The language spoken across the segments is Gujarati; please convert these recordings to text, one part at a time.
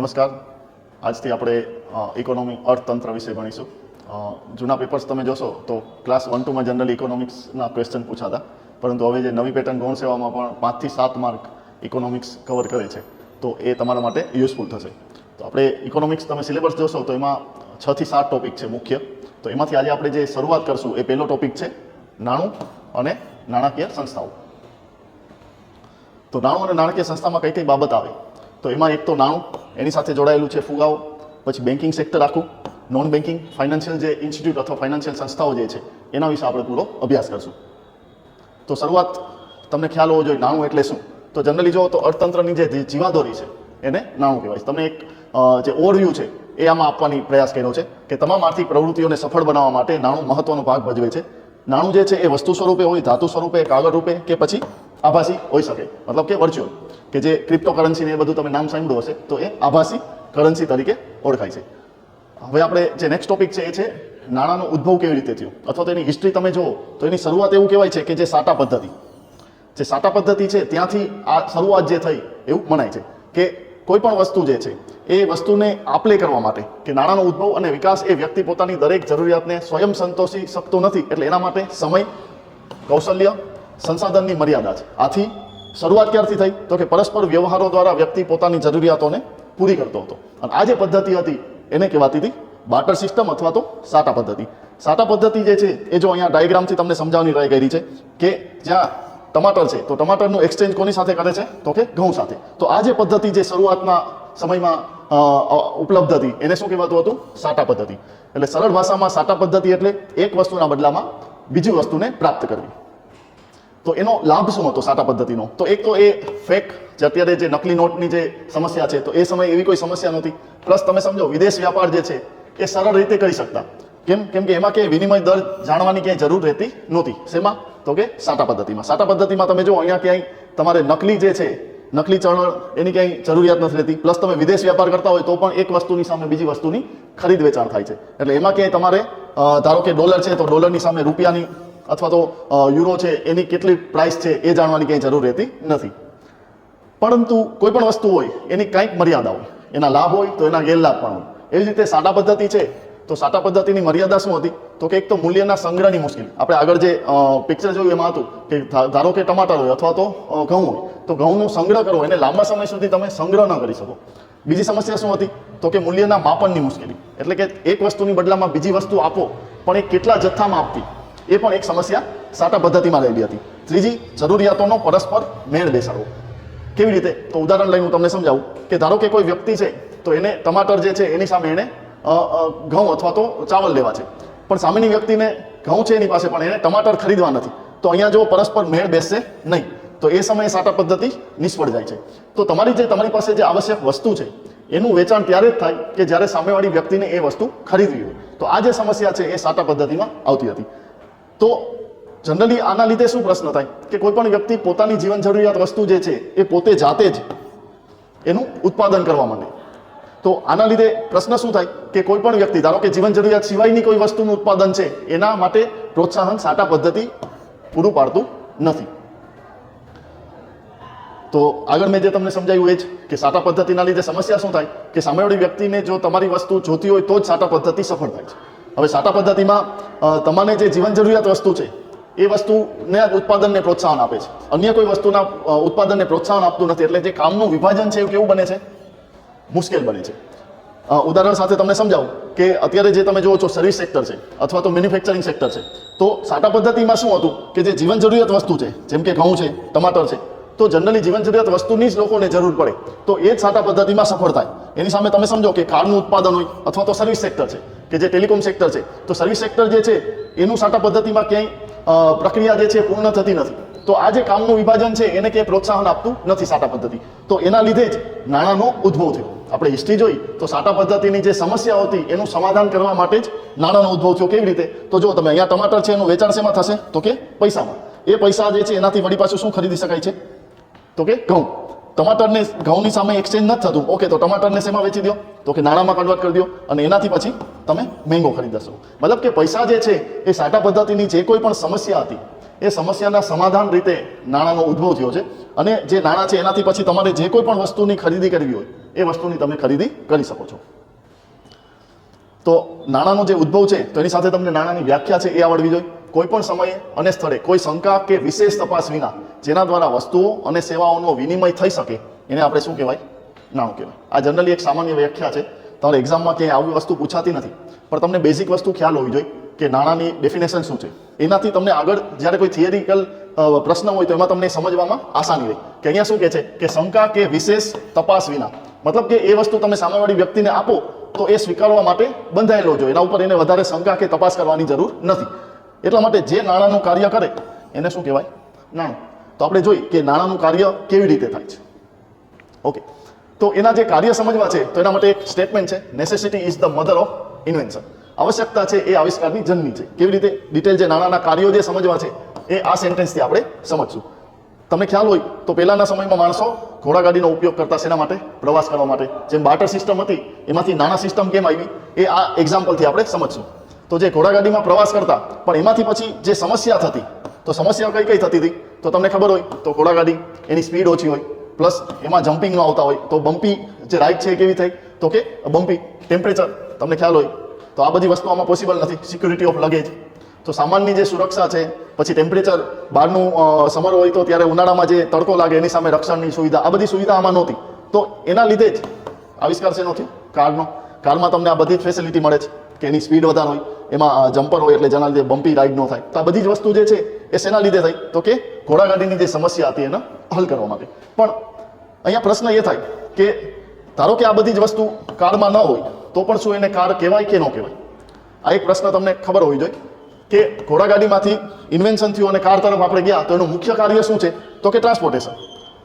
નમસ્કાર. આજથી આપણે ઇકોનોમી અર્થતંત્ર વિશે ભણીશું. જૂના પેપર્સ તમે જોશો તો ક્લાસ 1-2માં જનરલી ઇકોનોમિક્સના ક્વેશ્ચન પૂછાતા, પરંતુ હવે જે નવી પેટર્ન ગૌણ સેવામાં પણ 5 થી 7 માર્ક ઇકોનોમિક્સ કવર કરે છે, તો એ તમારા માટે યુઝફુલ થશે. તો આપણે ઇકોનોમિક્સ તમે સિલેબસ જોશો તો એમાં 6 થી 7 ટોપિક છે મુખ્ય. તો એમાંથી આજે આપણે જે શરૂઆત કરશું એ પહેલો ટોપિક છે નાણું અને નાણાકીય સંસ્થાઓ. તો નાણું અને નાણાકીય સંસ્થામાં કઈ કઈ બાબત આવે, તો એમાં એક તો નાણું, એની સાથે જોડાયેલું છે ફુગાવો, પછી બેન્કિંગ સેક્ટર આખું, નોન બેન્કિંગ ફાઇનાન્શિયલ જે ઇન્સ્ટિટ્યૂટ અથવા ફાઇનાન્શિયલ સંસ્થાઓ જે છે એના વિશે આપણે પૂરો અભ્યાસ કરશું. તો શરૂઆત તમને ખ્યાલ હોવો જોઈએ નાણું એટલે શું. તો જનરલી જો તો અર્થતંત્રની જે જીવાદોરી છે એને નાણું કહેવાય. તમને એક જે ઓવરવ્યૂ છે એ આમાં આપવાની પ્રયાસ કર્યો છે કે તમામ આર્થિક પ્રવૃત્તિઓને સફળ બનાવવા માટે નાણું મહત્વનો ભાગ ભજવે છે. નાણું જે છે એ વસ્તુ સ્વરૂપે હોય, ધાતુ સ્વરૂપે, કાગળ રૂપે કે પછી આભાસી હોઈ શકે, મતલબ કે વર્ચ્યુઅલ, કે જે ક્રિપ્ટો કરન્સી એ બધું તમે નામ સાંભળ્યું હશે, તો એ આભાસી કરન્સી તરીકે ઓળખાય છે. હવે આપણે જે નેક્સ્ટ ટોપિક છે એ છે નાણાંનો ઉદ્ભવ કેવી રીતે થયો, અથવા તો એની હિસ્ટ્રી તમે જુઓ તો એની શરૂઆત એવું કહેવાય છે કે જે સાટા પદ્ધતિ છે ત્યાંથી આ શરૂઆત જે થઈ એવું મનાય છે કે કોઈ પણ વસ્તુ જે છે એ વસ્તુને આપલે કરવા માટે કે નાણાંનો ઉદ્ભવ અને વિકાસ એ વ્યક્તિ પોતાની દરેક જરૂરિયાતને સ્વયં સંતોષી શકતો નથી, એટલે એના માટે સમય, કૌશલ્ય, સંસાધનની મર્યાદા છે. આથી શરૂઆત ક્યારથી થઈ તો કે પરસ્પર વ્યવહારો દ્વારા વ્યક્તિ પોતાની જરૂરિયાતોને પૂરી કરતો હતો. અને આ જે પદ્ધતિ હતી એને કહેવાતી હતી બાર્ટર સિસ્ટમ અથવા તો સાટા પદ્ધતિ. સાટા પદ્ધતિ જે છે એ જો અહીંયા ડાયાગ્રામથી તમને સમજાવવાની ટ્રાય કરી છે કે જ્યાં ટમાટર છે તો ટમાટરનું એક્સચેન્જ કોની સાથે કરે છે તો કે ઘઉં સાથે. તો આ જે પદ્ધતિ જે શરૂઆતના સમયમાં ઉપલબ્ધ હતી એને શું કહેવાતું હતું? સાટા પદ્ધતિ. એટલે સરળ ભાષામાં સાટા પદ્ધતિ એટલે એક વસ્તુના બદલામાં બીજી વસ્તુને પ્રાપ્ત કરવી. તો એનો લાભ શું હતો સાટા પદ્ધતિનો? તો એક તો એ ફેક, જે અત્યારે જે નકલી નોટની જે સમસ્યા છે, તો એ સમયે એવી કોઈ સમસ્યા નહોતી. પ્લસ તમે સમજો વિદેશ વ્યાપાર જે છે એ સરળ રીતે કરી શકતા. કેમ કે એમાં કે વિનિમય દર જાણવાની ક્યાંય જરૂર રહેતી નહોતી. શેમાં? તો કે સાટા પદ્ધતિમાં. સાટા પદ્ધતિમાં તમે જો અહીંયા ક્યાંય તમારે નકલી જે છે, નકલી ચલણ એની ક્યાંય જરૂરિયાત નથી રહેતી. પ્લસ તમે વિદેશ વ્યાપાર કરતા હોય તો પણ એક વસ્તુની સામે બીજી વસ્તુની ખરીદ વેચાણ થાય છે. એટલે એમાં ક્યાંય તમારે ધારો કે ડોલર છે તો ડોલરની સામે રૂપિયાની અથવા તો યુરો છે એની કેટલી પ્રાઇસ છે એ જાણવાની ક્યાંય જરૂર રહેતી નથી. પરંતુ કોઈ પણ વસ્તુ હોય એની કંઈક મર્યાદા હોય, એના લાભ હોય તો એના ગેરલાભ પણ હોય. એવી જ રીતે સાટા પદ્ધતિ છે તો સાટા પદ્ધતિની મર્યાદા શું હતી તો કે એક તો મૂલ્યના સંગ્રહની મુશ્કેલી. આપણે આગળ જે પિક્ચર જોયું એમાં હતું કે ધારો કે ટમાટર હોય અથવા તો ઘઉં હોય તો ઘઉંનો સંગ્રહ કરવો, એને લાંબા સમય સુધી તમે સંગ્રહ ન કરી શકો. બીજી સમસ્યા શું હતી તો કે મૂલ્યના માપનની મુશ્કેલી. એટલે કે એક વસ્તુની બદલામાં બીજી વસ્તુ આપો પણ એ કેટલા જથ્થામાં આપવી એ પણ એક સમસ્યા સાટા પદ્ધતિમાં રહેલી હતી. ત્રીજી, જરૂરિયાતોનો પરસ્પર મેળ બેસાડવો. કેવી રીતે? તો ઉદાહરણ લઈને હું તમને સમજાવું કે ધારો કે કોઈ વ્યક્તિ છે તો એને ટમાટર જે છે એની સામે એને ઘઉં અથવા તો ચાવલ લેવા છે, પણ સામેની વ્યક્તિને ઘઉં છે એની પાસે પણ એને ટમાટર ખરીદવા નથી. તો અહીંયા જો પરસ્પર મેળ બેસશે નહીં તો એ સમયે સાટા પદ્ધતિ નિષ્ફળ જાય છે. તો તમારી પાસે જે આવશ્યક વસ્તુ છે એનું વેચાણ ત્યારે જ થાય કે જ્યારે સામેવાળી વ્યક્તિને એ વસ્તુ ખરીદવી હોય. તો આ જે સમસ્યા છે એ સાટા પદ્ધતિમાં આવતી હતી. તો જનરલી આના લીધે શું પ્રશ્ન થાય કે કોઈ પણ વ્યક્તિ પોતાની જીવન જરૂરિયાત વસ્તુ જે છે એ પોતે જાતે જ એનું ઉત્પાદન કરવા માંડે. તો આના લીધે પ્રશ્ન શું થાય કે કોઈ પણ વ્યક્તિ ધારો કે જીવન જરૂરિયાત સિવાયની કોઈ વસ્તુનું ઉત્પાદન છે એના માટે પ્રોત્સાહન સાટા પદ્ધતિ પૂરું પાડતું નથી. તો આગળ મેં જે તમને સમજાવ્યું એ જ કે સાટા પદ્ધતિના લીધે સમસ્યા શું થાય કે સામેવાળી વ્યક્તિને જો તમારી વસ્તુ જોતી હોય તો જ સાટા પદ્ધતિ સફળ થાય છે. હવે સાટા પદ્ધતિમાં તમને જે જીવન જરૂરિયાત વસ્તુ છે એ વસ્તુને ઉત્પાદનને પ્રોત્સાહન આપે છે, અન્ય કોઈ વસ્તુના ઉત્પાદનને પ્રોત્સાહન આપતું નથી. એટલે જે કામનું વિભાજન છે એ કેવું બને છે? મુશ્કેલ બને છે. ઉદાહરણ સાથે તમને સમજાવું કે અત્યારે જે તમે જુઓ છો સર્વિસ સેક્ટર છે અથવા તો મેન્યુફેક્ચરિંગ સેક્ટર છે, તો સાટા પદ્ધતિમાં શું હતું કે જે જીવન જરૂરિયાત વસ્તુ છે જેમ કે ઘઉં છે, ટમાટર છે, તો જનરલી જીવન જરૂરિયાત વસ્તુની જ લોકોને જરૂર પડે તો એ જ સાટા પદ્ધતિમાં સફળ થાય. એની સામે તમે સમજો કે કારનું ઉત્પાદન હોય અથવા તો સર્વિસ સેક્ટર છે કે જે ટેલિકોમ સેક્ટર છે, તો સર્વિસ સેક્ટર જે છે એનું સાટા પદ્ધતિમાં ક્યાંય પ્રક્રિયા જે છે પૂર્ણ થતી નથી. તો આ જે કામનું વિભાજન છે એને ક્યાંય પ્રોત્સાહન આપતું નથી સાટા પદ્ધતિ. તો એના લીધે જ નાણાંનો ઉદ્ભવ થયો. આપણે હિસ્ટ્રી જોઈ તો સાટા પદ્ધતિની જે સમસ્યા હતી એનું સમાધાન કરવા માટે જ નાણાંનો ઉદ્ભવ થયો. કેવી રીતે? તો જો તમે અહીંયા ટમાટર છે એનું વેચાણ શેમાં થશે તો કે પૈસામાં. એ પૈસા જે છે એનાથી વળી પાછું શું ખરીદી શકાય છે તો કે ઘઉં. ટમાટરને ઘઉંની સામે એક્સચેન્જ નથી થતું, ઓકે, તો ટમાટરને શેમાં વેચી દો તો કે નાણાંમાં કન્વર્ટ કરી દો અને એનાથી પછી તમે મેંગો ખરીદશો. મતલબ કે પૈસા જે છે એ સાટા પદ્ધતિની જે કોઈ પણ સમસ્યા હતી એ સમસ્યાના સમાધાન રીતે નાણાંનો ઉદ્ભવ થયો છે. અને જે નાણાં છે એનાથી પછી તમારે જે કોઈ પણ વસ્તુની ખરીદી કરવી હોય એ વસ્તુની તમે ખરીદી કરી શકો છો. તો નાણાંનો જે ઉદ્ભવ છે તો એની સાથે તમને નાણાંની વ્યાખ્યા છે એ આવડવી જોઈએ. કોઈ પણ સમયે અને સ્થળે કોઈ શંકા કે વિશેષ તપાસ વિના જેના દ્વારા વસ્તુઓ અને સેવાઓનો વિનિમય થઈ શકે એને આપણે શું કહેવાય? નાણું કહેવાય. આ જનરલી એક સામાન્ય વ્યાખ્યા છે. તમારે એક્ઝામમાં ક્યાંય આવી વસ્તુ પૂછાતી નથી, પણ તમને બેઝિક વસ્તુ ખ્યાલ હોવી જોઈએ કે નાણાંની ડેફિનેશન શું છે. એનાથી તમને આગળ જ્યારે કોઈ થિયરિકલ પ્રશ્ન હોય તો એમાં તમને સમજવામાં આસાની રહે કે અહીંયા શું કહે છે કે શંકા કે વિશેષ તપાસ વિના, મતલબ કે એ વસ્તુ તમે સામેવાળી વ્યક્તિને આપો તો એ સ્વીકારવા માટે બંધાયેલો જોઈએ, એના ઉપર એને વધારે શંકા કે તપાસ કરવાની જરૂર નથી. એટલા માટે જે નાણાંનું કાર્ય કરે એને શું કહેવાય? નાણું. તો આપણે જોઈએ કે નાણાંનું કાર્ય કેવી રીતે થાય છે. ઓકે, તો એના જે કાર્ય સમજવા છે તો એના માટે એક સ્ટેટમેન્ટ છે, necessity is the mother of invention. આવશ્યકતા છે એ આવિષ્કારની જનની છે. કેવી રીતે? ડિટેલ જે નાણાંના કાર્યો જે સમજવા છે એ આ સેન્ટેન્સથી આપણે સમજશું. તમને ખ્યાલ હોય તો પહેલાના સમયમાં માણસો ઘોડાગાડીનો ઉપયોગ કરતા શેના માટે? પ્રવાસ કરવા માટે. જેમ બાર્ટર સિસ્ટમ હતી એમાંથી નાણાં સિસ્ટમ કેમ આવી એ આ એક્ઝામ્પલથી આપણે સમજશું. તો જે ઘોડાગાડીમાં પ્રવાસ કરતા પણ એમાંથી પછી જે સમસ્યા થતી, તો સમસ્યા કઈ કઈ થતી હતી તો તમને ખબર હોય તો ઘોડાગાડી એની સ્પીડ ઓછી હોય, પ્લસ એમાં જમ્પિંગ ન આવતા હોય, તો બમ્પી જે રાઈડ છે એ કેવી થઈ તો કે બમ્પી. ટેમ્પરેચર તમને ખ્યાલ હોય તો આ બધી વસ્તુ આમાં પોસિબલ નથી. સિક્યુરિટી ઓફ લગેજ, તો સામાનની જે સુરક્ષા છે, પછી ટેમ્પરેચર, બહારનું સમર હોય તો ત્યારે ઉનાળામાં જે તડકો લાગે એની સામે રક્ષણની સુવિધા, આ બધી સુવિધા આમાં નહોતી. તો એના લીધે જ આવિષ્કાર શેનો થયો? કારનો. કારમાં તમને આ બધી જ ફેસિલિટી મળે છે કે એની સ્પીડ વધારે હોય, એમાં જમ્પર હોય એટલે જેના લીધે બમ્પી રાઈડ ન થાય. તો આ બધી જ વસ્તુ જે છે એ શેના લીધે થઈ તો કે ઘોડાગાડીની જે સમસ્યા હતી એને હલ કરવા માટે. પણ અહીંયા પ્રશ્ન એ થાય કે ધારો કે આ બધી જ વસ્તુ કારમાં ન હોય તો પણ શું એને કાર કહેવાય કે ન કહેવાય? આ એક પ્રશ્ન તમને ખબર હોવી જોઈએ કે ઘોડાગાડીમાંથી ઇન્વેન્શન થયું અને કાર તરફ આપણે ગયા તો એનું મુખ્ય કાર્ય શું છે તો કે ટ્રાન્સપોર્ટેશન.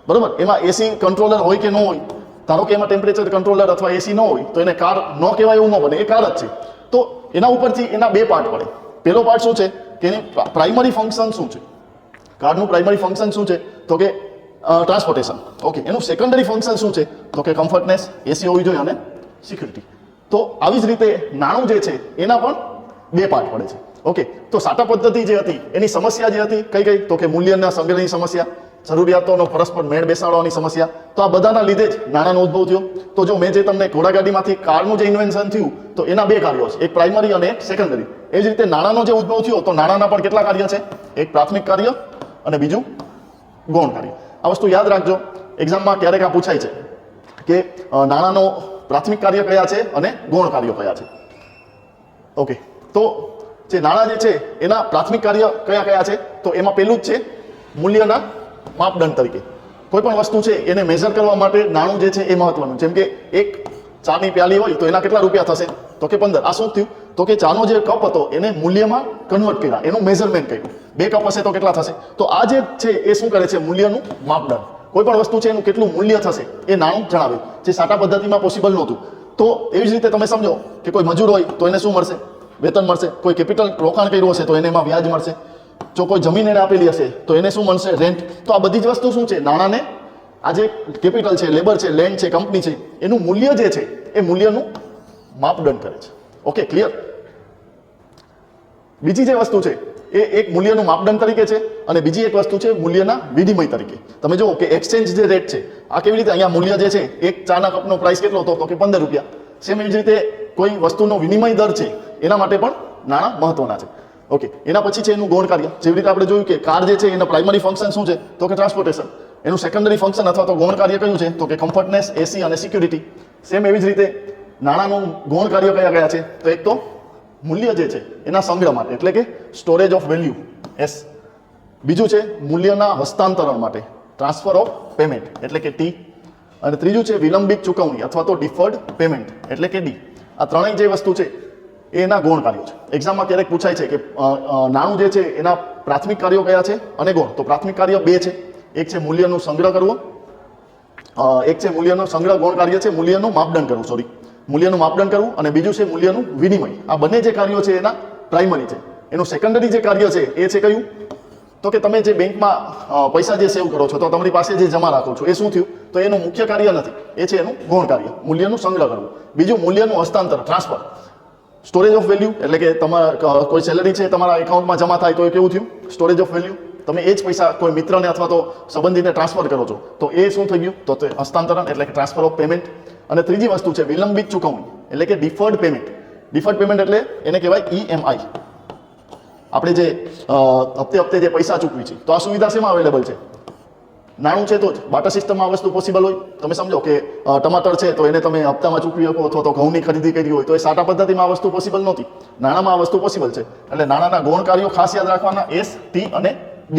બરોબર? એમાં એસી કંટ્રોલર હોય કે ન હોય, ધારો કે એમાં ટેમ્પરેચર કંટ્રોલર અથવા એસી ન હોય તો એને કાર ન કહેવાય એવું ન બને, એ કાર જ છે. તો એના ઉપરથી એના બે પાર્ટ પડે. પહેલો પાર્ટ શું છે કે એની પ્રાઇમરી ફંક્શન શું છે? કારનું પ્રાઇમરી ફંક્શન શું છે તો કે ટ્રાન્સપોર્ટેશન. ઓકે, એનું સેકન્ડરી ફંક્શન શું છે તો કે કમ્ફર્ટનેસ, એસી હોવી જોઈએ અને સિક્યુરિટી. તો આવી જ રીતે નાણું જે છે એના પણ બે પાર્ટ પડે છે. ઓકે, તો સાટા પદ્ધતિ જે હતી એની સમસ્યા જે હતી કઈ કઈ તો કે મૂલ્યના સંગ્રહની સમસ્યા, જરૂરિયાતોનો પરસ્પર મેળ બેસાડવાની સમસ્યા. તો આ બધાના લીધે જ નાણાંનો ઉદ્ભવ થયો. તો જો મેં જે તમને ઘોડાગાડીમાંથી કારનું જે ઇન્વેન્શન થયું તો એના બે કાર્યો છે, એક પ્રાઇમરી અને એક સેકન્ડરી. એ જ રીતે નાણાંનો જે ઉદ્ભવ થયો તો નાણાંના પણ કેટલા કાર્ય છે? એક પ્રાથમિક કાર્ય અને બીજું ગૌણ કાર્ય. આ વસ્તુ યાદ રાખજો, એક્ઝામમાં ક્યારેક આ પૂછાય છે કે નાણાંનો પ્રાથમિક કાર્ય કયા છે અને ગૌણ કાર્યો કયા છે. ઓકે, તો જે નાણાં જે છે એના પ્રાથમિક કાર્ય કયા કયા છે તો એમાં પહેલું જ છે મૂલ્યના માપદંડ તરીકે. કોઈ પણ વસ્તુ છે એને મેઝર કરવા માટે નાણું જે છે એ મહત્વનું. જેમ કે એક ચાની પ્યાલી હોય તો એના કેટલા રૂપિયા થશે તો કે 15. આ શું થયું તો કે ચાનો જે કપ હતો એને મૂલ્યમાં કન્વર્ટ કર્યા, એનું મેઝરમેન્ટ કર્યું. 2 કપ હશે તો કેટલા થશે? તો આ જે છે એ શું કરે છે? મૂલ્યનું માપદંડ. કોઈ પણ વસ્તુ છે એનું કેટલું મૂલ્ય થશે એ નાણું જણાવે, જે સાટા પદ્ધતિમાં પોસિબલ નહોતું. તો એવી જ રીતે તમે સમજો કે કોઈ મજૂર હોય તો એને શું મળશે? વેતન મળશે. કોઈ કેપિટલ રોકાણ કર્યું હશે તો એને એમાં વ્યાજ મળશે. જો કોઈ જમીન એને આપેલી હશે તો એને શું મળશે? રેન્ટ. તો આ બધી જ વસ્તુ શું છે? નાણાંને આ જે કેપિટલ છે, લેબર છે, લેન્ડ છે, કંપની છે, એનું મૂલ્ય જે છે એ મૂલ્યનું માપદંડ કરે છે. Okay, clear? બીજી જે વસ્તુ છે એ એક મૂલ્યનું માપદંડ તરીકે છે અને બીજી એક વસ્તુ છે મૂલ્યના વિનિમય તરીકે. તમે જુઓ કે એક્સચેન્જ જે રેટ છે આ કેવી રીતે? અહીંયા મૂલ્ય જે છે એક ચાના કપનો પ્રાઇસ કેટલો હતો તો કે 15 રૂપિયા. સેમ એવી જ રીતે કોઈ વસ્તુનો વિનિમય દર છે એના માટે પણ નાણાં મહત્વના છે. ઓકે, એના પછી છે એનું ગૌણ કાર્ય. જેવી રીતે આપણે જોયું કે કાર જે છે એના પ્રાઇમરી ફંક્શન શું છે તો કે ટ્રાન્સપોર્ટેશન. એનું સેકન્ડરી ફંક્શન અથવા તો ગૌણ કાર્ય કયું છે તો કે કમ્ફર્ટનેસ, એસી અને સિક્યુરિટી. સેમ એવી જ રીતે નાણાંનું ગૌણ કાર્ય કયા કયા છે તો એક તો મૂલ્ય જે છે એના સંગ્રહ માટે એટલે કે સ્ટોરેજ ઓફ વેલ્યુ, એસ. બીજું છે મૂલ્યના હસ્તાંતરણ માટે, ટ્રાન્સફર ઓફ પેમેન્ટ એટલે કે ટી. અને ત્રીજું છે વિલંબિત ચૂકવણી અથવા તો ડિફર્ડ પેમેન્ટ એટલે કે ડી. આ ત્રણેય જે વસ્તુ છે એના ગૌણ કાર્યો છે. એક્ઝામમાં ક્યારેક પૂછાય છે કે નાણું જે છે એના પ્રાથમિક કાર્યો કયા છે અને ગૌણ. તો પ્રાથમિક કાર્ય બે છે, એક છે મૂલ્યનું સંગ્રહ કરવું, એક છે મૂલ્યનો સંગ્રહ. ગૌણ કાર્ય છે મૂલ્યનું માપદંડ કરવું, સોરી, મૂલ્યનું માપદંડ કરવું. અને બીજું છે મૂલ્યનું વિનિમય. આ બંને જે કાર્યો છે એના પ્રાઇમરી છે. એનું સેકન્ડરી જે કાર્ય છે એ છે કયું તો કે તમે જે બેંકમાં પૈસા જે સેવ કરો છો તો તમારી પાસે જે જમા રાખો છો એ શું થયું તો એનું મુખ્ય કાર્ય નથી, એ છે એનું ગૌણ કાર્ય, મૂલ્યનું સંગ્રહ કરવું. બીજું મૂલ્યનું હસ્તાંતર, ટ્રાન્સફર. સ્ટોરેજ ઓફ વેલ્યુ એટલે કે તમારા કોઈ સેલરી છે તમારા એકાઉન્ટમાં જમા થાય તો એ કેવું થયું? Storage of value. તમે એ જ પૈસા કોઈ મિત્રને અથવા તો સંબંધીને ટ્રાન્સફર કરો છો તો એ શું થઈ ગયું તો તે હસ્તાંતરણ એટલે કે ટ્રાન્સફર ઓફ પેમેન્ટ. અને ત્રીજી વસ્તુ છે વિલંબિત ચૂકવણી, એટલે કે ડિફર્ડ પેમેન્ટ. ડિફર્ડ પેમેન્ટ એટલે એને કહેવાય EMI. આપણે જે હપ્તે હપ્તે જે પૈસા ચૂકવી છે, તો આ સુવિધા શેમાં અવેલેબલ છે? નાણું છે તો જ. બાટર સિસ્ટમમાં આ વસ્તુ પોસિબલ હોય. તમે સમજો કે ટમાટર છે તો એને તમે હપ્તામાં ચૂકવી શકો, અથવા તો ઘઉંની ખરીદી કરી હોય તો એ સાટા પદ્ધતિમાં આ વસ્તુ પોસિબલ નહોતી. નાણાંમાં આ વસ્તુ પોસિબલ છે. એટલે નાણાંના ગૌણકાર્યો ખાસ યાદ રાખવાના, S, T અને D.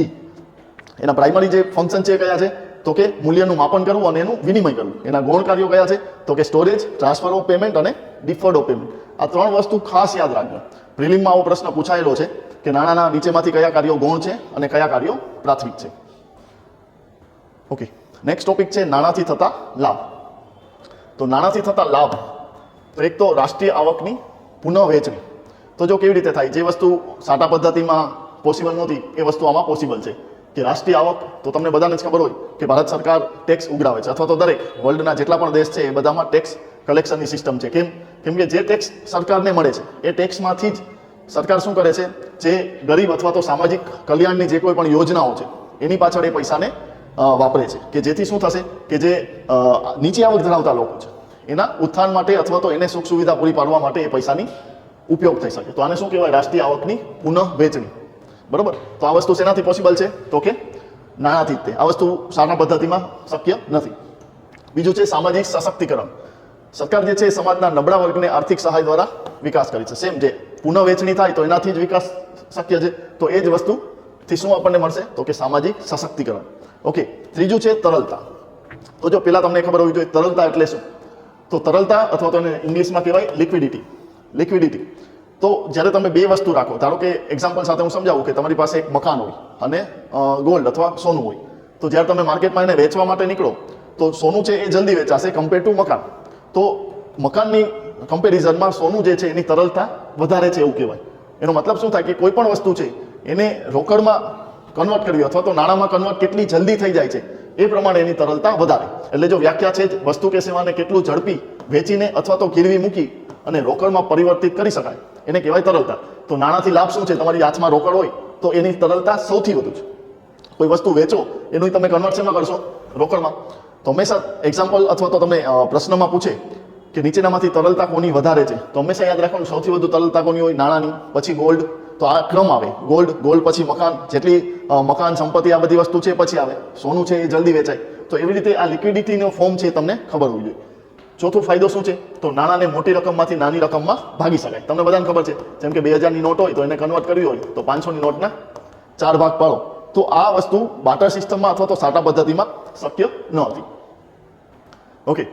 એના પ્રાઇમરી જે ફંક્શન છે એ કયા છે? તો કે મૂલ્યનું માપન કરવું અને એનું વિનિમય કરવું. એના ગૌણકાર્યો કયા છે? તો કે સ્ટોરેજ, ટ્રાન્સફર ઓફ પેમેન્ટ અને ડિફર્ડ ઓફ પેમેન્ટ. આ ત્રણ વસ્તુ ખાસ યાદ રાખજો. પ્રિલિમમાં આવો પ્રશ્ન પૂછાયેલો છે કે નાણાંના નીચેમાંથી કયા કાર્યો ગૌણ છે અને કયા કાર્યો પ્રાથમિક છે. ઓકે, નેક્સ્ટ ટોપિક છે નાણાંથી થતા લાભ. તો નાણાંથી થતા લાભ, તો એક તો રાષ્ટ્રીય આવકની પુનઃવહેંચણી. તો જો કેવી રીતે થાય, જે વસ્તુ સાટા પદ્ધતિમાં પોસિબલ નહોતી એ વસ્તુ આમાં પોસિબલ છે. કે રાષ્ટ્રીય આવક, તો તમને બધાને જ ખબર હોય કે ભારત સરકાર ટેક્સ ઉઘરાવે છે, અથવા તો દરેક વર્લ્ડના જેટલા પણ દેશ છે એ બધામાં ટેક્સ કલેક્શનની સિસ્ટમ છે. કેમ કે જે ટેક્સ સરકારને મળે છે એ ટેક્સમાંથી જ સરકાર શું કરે છે, જે ગરીબ અથવા તો સામાજિક કલ્યાણની જે કોઈ પણ યોજનાઓ છે એની પાછળ એ પૈસાને વાપરે છે, કે જેથી શું થશે કે જે નીચી આવક ધરાવતા લોકો છે એના ઉત્થાન માટે અથવા તો એને સુખ સુવિધા પૂરી પાડવા માટે એ પૈસાની ઉપયોગ થઈ શકે. તો આને શું કહેવાય? રાષ્ટ્રીય આવકની પુનઃવહેંચણી. બરોબર. તો આ વસ્તુ શેનાથી પોસિબલ છે? તો કે નાણાંથી જ તે. આ વસ્તુ સારા પદ્ધતિમાં શક્ય નથી. બીજું છે સામાજિક સશક્તિકરણ. સરકાર જે છે એ સમાજના નબળા વર્ગને આર્થિક સહાય દ્વારા વિકાસ કરી છે. સેમ જે પુનઃવહેંચણી થાય તો એનાથી જ વિકાસ શક્ય છે. તો એ જ વસ્તુથી શું આપણને મળશે? તો કે સામાજિક સશક્તિકરણ. ઓકે, ત્રીજું છે તરલતા. તો જો પેલા તમને ખબર હોવી જોઈએ તરલતા એટલે શું. તો તરલતા અથવા તો એને ઇંગ્લિશમાં કહેવાય લિક્વિડિટી. તો જ્યારે તમે બે વસ્તુ રાખો, ધારો કે એક્ઝામ્પલ સાથે હું સમજાવું કે તમારી પાસે એક મકાન હોય અને ગોલ્ડ અથવા સોનું હોય, તો જ્યારે તમે માર્કેટમાં એને વેચવા માટે નીકળો તો સોનું છે એ જલ્દી વેચાશે કમ્પેર ટુ મકાન. તો મકાનની કમ્પેરિઝનમાં સોનું જે છે એની તરલતા વધારે છે એવું કહેવાય. એનો મતલબ શું થાય કે કોઈ પણ વસ્તુ છે એને રોકડમાં કન્વર્ટ કરવી અથવા તો નાણાંમાં કન્વર્ટ કેટલી જલ્દી થઈ જાય છે એ પ્રમાણે એની તરલતા વધારે. એટલે જો વ્યાખ્યા છે જ વસ્તુ કે સેવાને કેટલું ઝડપી વેચીને અથવા તો ગીરવી મૂકી અને રોકડમાં પરિવર્તિત કરી શકાય એને કહેવાય તરલતા. તો નાણાંથી લાભ શું છે? તમારી હાથમાં રોકડ હોય તો એની તરલતા સૌથી વધુ છે. કોઈ વસ્તુ વેચો એનું તમે કન્વર્ટ શેમાં કરશો? રોકડમાં. તો હંમેશા એક્ઝામ્પલ અથવા તો તમે પ્રશ્નમાં પૂછે કે નીચેનામાંથી તરલતા કોની વધારે છે, તો હંમેશા યાદ રાખવાનું સૌથી વધુ તરલતા કોની હોય? નાણાંની, પછી ગોલ્ડ. તો આ ક્રમ આવે, ગોલ્ડ પછી મકાન, જેટલી મકાન સંપત્તિ આ બધી વસ્તુ છે પછી આવે સોનું છે એ જલ્દી વેચાય. તો એવી રીતે આ લિક્વિડિટીનો ફોર્મ છે તમને ખબર હોવી જોઈએ. ચોથો ફાયદો શું છે? તો નાણાંને મોટી રકમમાંથી નાની રકમમાં ભાગી શકાય. તમને બધાને ખબર છે, જેમ કે 2000ની નોટ હોય તો એને કન્વર્ટ કરવી હોય તો 500ની નોટના 4 ભાગ પાડો. તો આ વસ્તુ બાટર સિસ્ટમમાં અથવા તો સાટા પદ્ધતિમાં શક્ય ન હતી. ઓકે,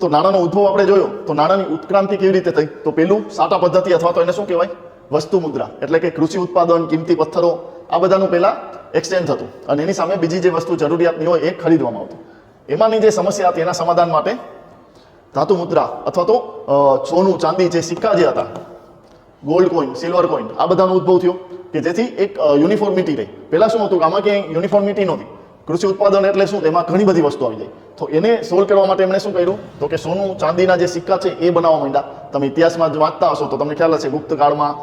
તો નાણાંનો ઉદ્ભવ આપણે જોયો. તો નાણાંની ઉત્ક્રાંતિ કેવી રીતે થઈ? તો પેલું સાટા પદ્ધતિ અથવા તો એને શું કહેવાય? વસ્તુ મુદ્રા. એટલે કે કૃષિ ઉત્પાદન, કિંમતી પથ્થરો આ બધાનું પહેલા એક્સચેન્જ થતું અને એની સામે બીજી જે વસ્તુ જરૂરિયાતની હોય એ ખરીદવામાં આવતું. એમાંની જે સમસ્યા હતી એના સમાધાન માટે ધાતુ મુદ્રા અથવા તો સોનું, ચાંદી, જે સિક્કા જે હતા, ગોલ્ડ કોઈન, સિલ્વર કોઈન, આ બધાનો ઉદ્ભવ થયો કે જેથી એક યુનિફોર્મિટી રહી. પહેલા શું હતું કે આમાં ક્યાંય યુનિફોર્મિટી નહોતી. કૃષિ ઉત્પાદન એટલે શું? એમાં ઘણી બધી વસ્તુ આવી જાય. તો એને સોલ્વ કરવા માટે એમણે શું કર્યું? તો કે સોનું, ચાંદીના જે સિક્કા છે એ બનાવવા માંડ્યા. તમે ઇતિહાસમાં જ વાંચતા હશો તો તમને ખ્યાલ હશે, ગુપ્ત કાળમાં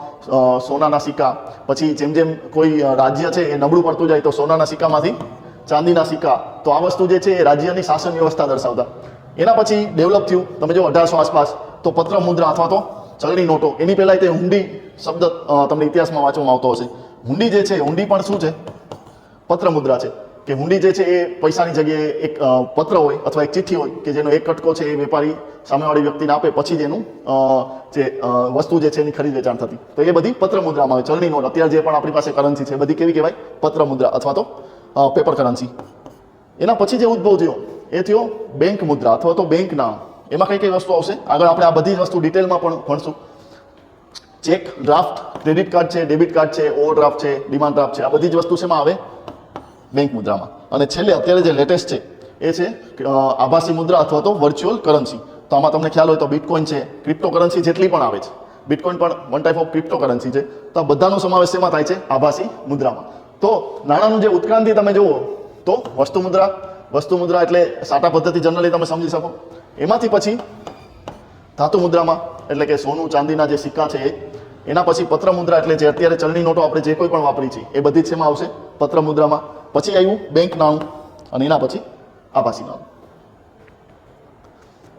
સોનાના સિક્કા, પછી જેમ જેમ કોઈ રાજ્ય છે એ નબળું પડતું જાય તો સોનાના સિક્કામાંથી ચાંદીના સિક્કા. તો આ વસ્તુ જે છે એ રાજ્યની શાસન વ્યવસ્થા દર્શાવતા. એના પછી ડેવલપ થયું, તમે જો 1800 આસપાસ, તો પત્ર મુદ્રા અથવા તો ચલણી નોટો. એની પહેલા તે હુંડી શબ્દ તમને ઇતિહાસમાં વાંચવામાં આવતો હશે. હુંડી જે છે, હુંડી પણ શું છે? પત્ર મુદ્રા છે. કે હુંડી જે છે એ પૈસાની જગ્યાએ એક પત્ર હોય અથવા એક ચિઠ્ઠી હોય કે જેનો એક કટકો છે એ વેપારી સામેવાળી વ્યક્તિને આપે, પછી જ એનું જે વસ્તુ જે છે એની ખરીદ વેચાણ થતી. તો એ બધી પત્ર મુદ્રામાં આવે. ચલણી નોટ, અત્યારે જે પણ આપણી પાસે કરન્સી છે બધી કેવી કહેવાય? પત્ર મુદ્રા અથવા તો પેપર કરન્સી. એના પછી જે ઉદ્ભવ થયો એ થયો બેંક મુદ્રા અથવા તો બેંક નાણું. એમાં કઈ કઈ વસ્તુ આવશે આગળ આપણે આ બધી વસ્તુ ડિટેલમાં પણ ભણશું. ચેક, ડ્રાફ્ટ, ક્રેડિટ કાર્ડ છે, ડેબિટ કાર્ડ છે, ઓવરડ્રાફ્ટ છે, ડિમાન્ડ ડ્રાફ્ટ છે, આ બધી જ વસ્તુ શેમાં આવે? બેંક મુદ્રામાં. અને છેલ્લે અત્યારે જે લેટેસ્ટ છે એ છે આભાસી મુદ્રા અથવા તો વર્ચ્યુઅલ કરન્સી. તો આમાં તમને ખ્યાલ હોય તો બિટકોઇન છે, ક્રિપ્ટો કરન્સી જેટલી પણ આવે છે, બિટકોઇન પણ one type of crypto currency છે. તો આ બધાનો સમાવેશ શેમાં થાય છે? આભાસી મુદ્રામાં. તો નાણાંનું જે ઉત્ક્રાંતિ તમે જુઓ તો વસ્તુ મુદ્રા એટલે સાટા પદ્ધતિ જનરલી તમે સમજી શકો. એમાંથી પછી ધાતુ મુદ્રામાં એટલે કે સોનું, ચાંદીના જે સિક્કા છે એના પછી પત્ર મુદ્રા એટલે જે અત્યારે ચલણી નોટો આપણે જે કોઈ પણ વાપરી છે એ બધી જ શેમાં આવશે? પત્ર મુદ્રામાં. પછી આવ્યું બેંક નાણું અને એના પછી આભાસી નાણું.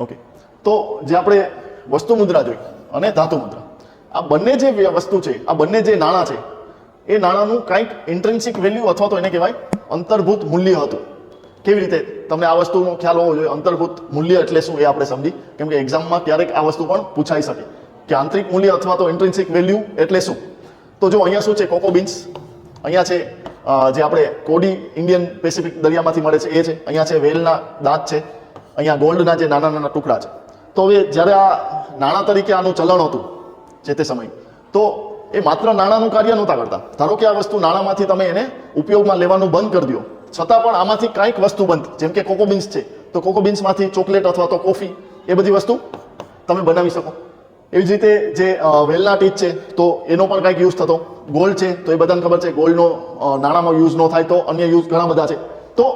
ઓકે, તો જે આપણે વસ્તુ મુદ્રા જોઈ અને ધાતુ મુદ્રા, આ બંને જે વસ્તુ છે, આ બંને જે નાણાં છે, એ નાણાંનું કંઈક ઇન્ટ્રિન્સિક વેલ્યુ અથવા તો એને કહેવાય અંતર્ભૂત મૂલ્ય હતું. કેવી રીતે તમને આ વસ્તુનો ખ્યાલ હોવો જોઈએ? અંતર્ભૂત મૂલ્ય એટલે શું એ આપણે સમજી, કેમ કે એક્ઝામમાં ક્યારેક આ વસ્તુ પણ પૂછાઈ શકે કે આંતરિક મૂલ્ય અથવા તો ઇન્ટ્રિન્સિક વેલ્યુ એટલે શું. તો જો અહીંયા શું છે, કોકો બીન્સ, અહીંયા છે જે આપણે કોડી ઇન્ડિયન પેસિફિક દરિયામાંથી મળે છે એ છે, અહીંયા છે વેલના દાંત છે, અહીંયા ગોલ્ડના જે નાના નાના ટુકડા છે. તો હવે જ્યારે આ નાણાં તરીકે આનું ચલણ હતું જે તે સમય, તો એ માત્ર નાણાંનું કાર્ય નહોતા કરતા. ધારો કે આ વસ્તુ નાણાંમાંથી તમે એને ઉપયોગમાં લેવાનું બંધ કરી દો, છતાં પણ આમાંથી કંઈક વસ્તુ બનતી. જેમ કે કોકો બીન્સ છે, તો કોકો બીન્સમાંથી ચોકલેટ અથવા તો કોફી, એ બધી વસ્તુ તમે બનાવી શકો. એવી જ રીતે જે વેલના ટીચ છે, તો એનો પણ કંઈક યુઝ થતો. ગોલ્ડ છે, તો એ બધાને ખબર છે ગોલ્ડનો નાણાંમાં યુઝ ન થાય, તો અન્ય યુઝ ઘણા બધા છે. તો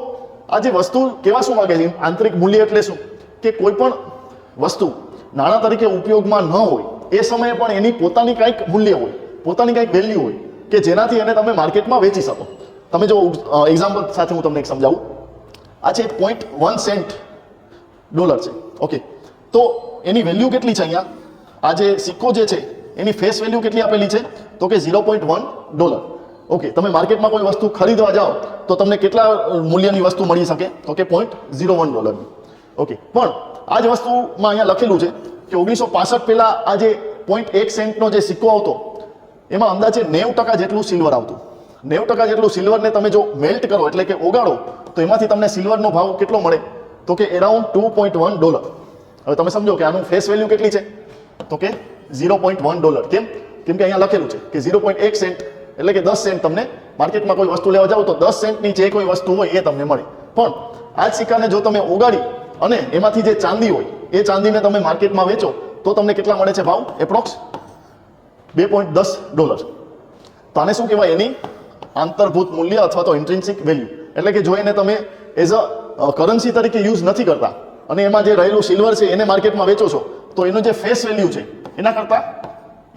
આ જે વસ્તુ કેવા શું માગે છે, આંતરિક મૂલ્ય એટલે શું, કે કોઈ પણ વસ્તુ નાણાં તરીકે ઉપયોગમાં ન હોય એ સમયે પણ એની પોતાની કંઈક મૂલ્ય હોય, પોતાની કંઈક વેલ્યુ હોય, કે જેનાથી એને તમે માર્કેટમાં વેચી શકો. તમે જો એક્ઝામ્પલ સાથે હું તમને એક સમજાવું. આ છે 0.1 સેન્ટ ડોલર છે. ઓકે, તો એની વેલ્યુ કેટલી છે? અહીંયા આ જે સિક્કો જે છે એની ફેસ વેલ્યુ કેટલી આપેલી છે? તો કે $0.1. ઓકે, તમે માર્કેટમાં કોઈ વસ્તુ ખરીદવા જાઓ તો તમને કેટલા મૂલ્યની વસ્તુ મળી શકે? તો કે $0.01. ઓકે, પણ આ જ વસ્તુમાં અહીંયા લખેલું છે કે 1965 પહેલા આ જે 0.1 સેન્ટનો જે સિક્કો આવતો, એમાં અંદાજે 90% જેટલું સિલ્વર આવતું. 90% જેટલું સિલ્વરને તમે જો મેલ્ટ કરો એટલે કે ઓગાળો, તો એમાંથી તમને સિલ્વરનો ભાવ કેટલો મળે? તો કે અરાઉન્ડ $2.1. હવે તમે સમજો કે આનું ફેસ વેલ્યુ કેટલી છે? તો કે $0.1. કેમ? કેમ કે અહીંયા લખેલું છે કે 0.1 સેન્ટ એટલે કે 10 સેન્ટ. તમને માર્કેટમાં કોઈ વસ્તુ લેવા જાઓ તો 10 સેન્ટની જે કોઈ વસ્તુ હોય એ તમને મળે. પણ આ જ સિક્કાને જો તમે ઓગાળી અને એમાંથી જે ચાંદી હોય એ ચાંદીને તમે માર્કેટમાં વેચો તો તમને કેટલા મળે છે ભાવ? એપ્રોક્સ $2.10. તો આને શું કહેવાય? એની આંતરભૂત મૂલ્ય અથવા તો ઇન્ટ્રિન્સિક વેલ્યુ. એટલે કે જો એને તમે એઝ અ કરન્સી તરીકે યુઝ નથી કરતા અને એમાં જે રહેલું સિલ્વર છે એને માર્કેટમાં વેચો છો, તો એનું જે ફેસ વેલ્યુ છે એના કરતાં,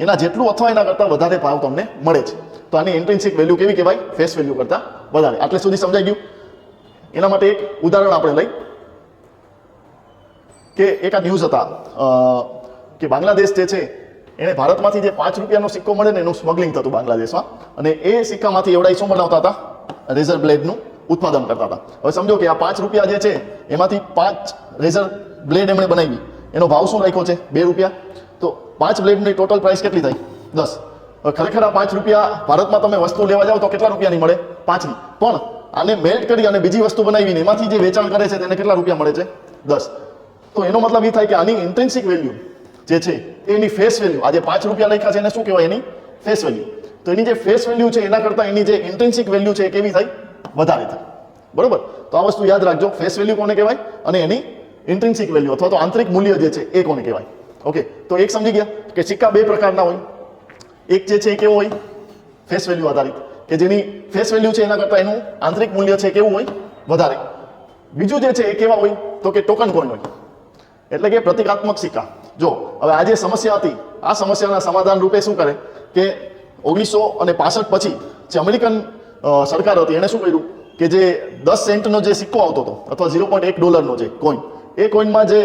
એના જેટલું અથવા એના કરતાં વધારે ભાવ તમને મળે છે. તો આની ઇન્ટ્રિન્સિક વેલ્યુ કેવી કહેવાય? ફેસ વેલ્યુ કરતાં વધારે. આટલે સુધી સમજાઈ ગયું? એના માટે એક ઉદાહરણ આપણે લઈ કે એક આ ન્યૂઝ હતા કે બાંગ્લાદેશ જે છે એને ભારતમાંથી જે ₹5 સિક્કો મળે ને એનું સ્મગલિંગ થતું બાંગ્લાદેશમાં, અને એ સિક્કામાંથી એવડા શું બનાવતા હતા? રેઝર બ્લેડનું ઉત્પાદન કરતા હતા. હવે સમજો કે આ ₹5 જે છે એમાંથી 5 રેઝર બ્લેડ એમણે બનાવી, એનો ભાવ શું રાખ્યો છે? ₹2. તો 5 બ્લેડની ટોટલ પ્રાઇસ કેટલી થઈ? 10. હવે ખરેખર આ ₹5 ભારતમાં તમે વસ્તુ લેવા જાઓ તો કેટલા રૂપિયાની મળે? 5ની. પણ આને મેલ્ટ કરી અને બીજી વસ્તુ બનાવીને એમાંથી જે વેચાણ કરે છે તેને કેટલા રૂપિયા મળે છે? 10. તો એનો મતલબ એ થાય કે આની ઇન્ટ્રિન્સિક વેલ્યુ જે છે એની ફેસ વેલ્યુ, આ જે ₹5 લખ્યા છે એને શું કહેવાય? એની ફેસ વેલ્યુ. તો એની જે ફેસ વેલ્યુ છે એના કરતાં એની જે ઇન્ટ્રિન્સિક વેલ્યુ છે એ કેવી થઈ? વધારે થઈ. બરોબર? તો આ વસ્તુ યાદ રાખજો. ફેસ વેલ્યુ કોને કહેવાય અને એની ઇન્ટ્રિન્સિક વેલ્યુ અથવા તો આંતરિક મૂલ્ય જે છે એ કોને કહેવાય? ઓકે, તો એક સમજી ગયા કે સિક્કા બે પ્રકારના હોય. એક જે છે એ કેવો હોય? ફેસ વેલ્યુ આધારિત, કે જેની ફેસ વેલ્યુ છે એના કરતાં એનું આંતરિક મૂલ્ય છે કેવું હોય? વધારે. બીજું જે છે એ કેવા હોય? તો કે ટોકન કોઈન હોય, એટલે કે પ્રતિકાત્મક સિક્કા. જો હવે આ જે સમસ્યા હતી, આ સમસ્યાના સમાધાન રૂપે શું કરે કે 1965 પછી જે અમેરિકન સરકાર હતી એણે શું કર્યું કે જે 10 સેન્ટનો જે સિક્કો આવતો હતો અથવા $0.1 જે કોઈન, એ કોઈનમાં જે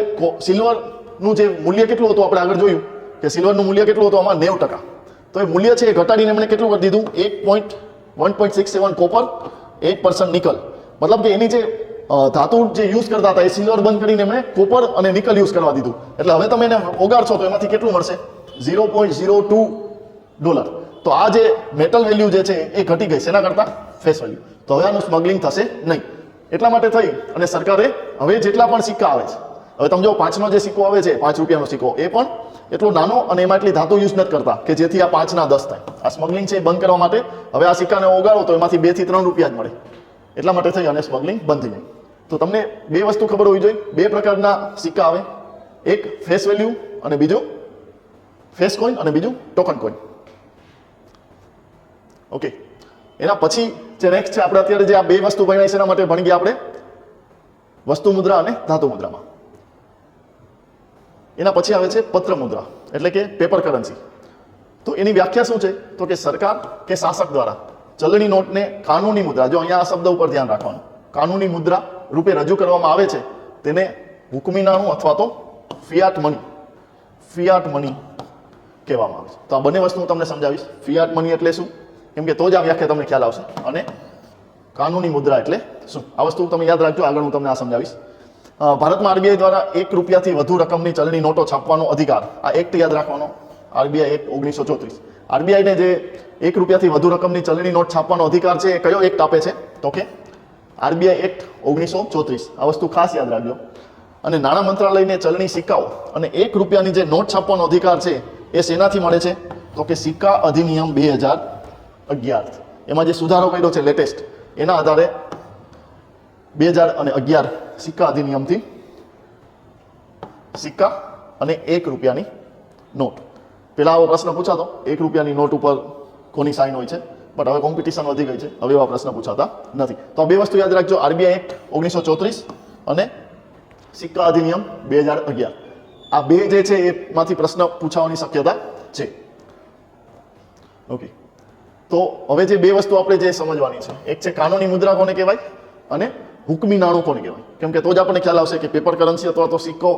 સિલ્વરનું જે મૂલ્ય કેટલું હતું આપણે આગળ જોયું કે સિલ્વરનું મૂલ્ય કેટલું હતું આમાં 90%. તો એ મૂલ્ય છે એ ઘટાડીને એમણે કેટલું કરી દીધું? 1.67 કોપર, 8% નિકલ. મતલબ કે એની જે ધાતુ જે યુઝ કરતા હતા એ સિલ્વર બંધ કરીને એમણે કોપર અને નિકલ યુઝ કરવા દીધું. એટલે હવે તમે એને ઓગાળશો તો એમાંથી કેટલું મળશે? $0.02. તો આ જે મેટલ વેલ્યુ જે છે એ ઘટી ગઈ. શેના કરતાં? Face value. તો હવે આનું સ્મગલિંગ થશે નહીં. એટલા માટે થઈ અને સરકારે હવે જેટલા પણ સિક્કા આવે છે, હવે તમે જો 5નો જે સિક્કો આવે છે, ₹5 સિક્કો, એ પણ એટલો નાનો અને એમાં એટલી ધાતુ યુઝ નથી કરતા કે જેથી આ 5ના 10 થાય. આ સ્મગલિંગ છે એ બંધ કરવા માટે હવે આ સિક્કાને ઓગાળો તો એમાંથી $2 થી $3 જ મળે. એટલા માટે થઈ અને સ્મગલિંગ બંધ થઈ જાય. તો તમને બે વસ્તુ ખબર હોવી જોઈએ. બે પ્રકારના સિક્કા આવે, એક ફેસ વેલ્યુ અને બીજું ફેસ કોઈન અને બીજું ટોકન કોઈન. ઓકે, એના પછી જે નેક્સ્ટ છે આપણે અત્યારે જે આ બે વસ્તુ ભણાવી છે એના માટે ભણી ગયા આપણે વસ્તુ મુદ્રા અને ધાતુ મુદ્રામાં. એના પછી આવે છે પત્ર મુદ્રા એટલે કે પેપર કરન્સી. તો એની વ્યાખ્યા શું છે? તો કે સરકાર કે શાસક દ્વારા ચલણી નોટને કાનૂની મુદ્રા, જો અહીંયા આ શબ્દ ઉપર ધ્યાન રાખવાનું, કાનૂની મુદ્રા રૂપે રજૂ કરવામાં આવે છે તેને હુકમી નાણું અથવા તો ફિયાટ મની કહેવામાં આવે છે. તો આ બંને વસ્તુ હું તમને સમજાવીશ. ફિયાટ મની એટલે શું, કેમ કે તો જ આ વ્યાખ્યા તમને ખ્યાલ આવશે. અને કાનૂની મુદ્રા એટલે શું, આ વસ્તુ તમે યાદ રાખજો. આગળ હું તમને આ સમજાવીશ. ભારતમાં આરબીઆઈ દ્વારા 1 રૂપિયાથી વધુ રકમની ચલણી નોટો છાપવાનો અધિકાર, આ એક્ટ યાદ રાખવાનો, આરબીઆઈ એક્ટ 1934. આરબીઆઈને જે 1 રૂપિયાથી વધુ રકમની ચલણી નોટ છાપવાનો અધિકાર છે એ કયો એક્ટ આપે છે, તો કે આરબીઆઈ એક્ટ 1934. આ વસ્તુ ખાસ યાદ રાખજો. અને નાણાં મંત્રાલયને ચલણી સિક્કાઓ અને 1 રૂપિયાની જે નોટ છાપવાનો અધિકાર છે એ શેનાથી મળે છે, તો કે સિક્કા અધિનિયમ 2011. એમાં જે સુધારો કર્યો છે લેટેસ્ટ, એના આધારે 2011 સિક્કા અધિનિયમથી સિક્કા અને 1 રૂપિયાની નોટ. પેલા આવો પ્રશ્ન પૂછાતો 1 રૂપિયાની નોટ ઉપર કોની સાઇન હોય છે, બટ હવે કોમ્પિટિશન વધી ગઈ છે, હવે એવા પ્રશ્ન પૂછાતા નથી. તો આ બે વસ્તુ યાદ રાખજો, આરબીઆઈ એક્ટ 1934 અને સિક્કા અધિનિયમ 2011. આ બે જે છે એમાંથી પ્રશ્ન પૂછાવાની શક્યતા છે. ઓકે, તો હવે જે બે વસ્તુ આપણે જે સમજવાની છે, એક છે કાનૂની મુદ્રા કોને કહેવાય અને હુકમી નાણું કોને કહેવાય. કેમ કે તો જ આપણને ખ્યાલ આવશે કે પેપર કરન્સી અથવા તો સિક્કો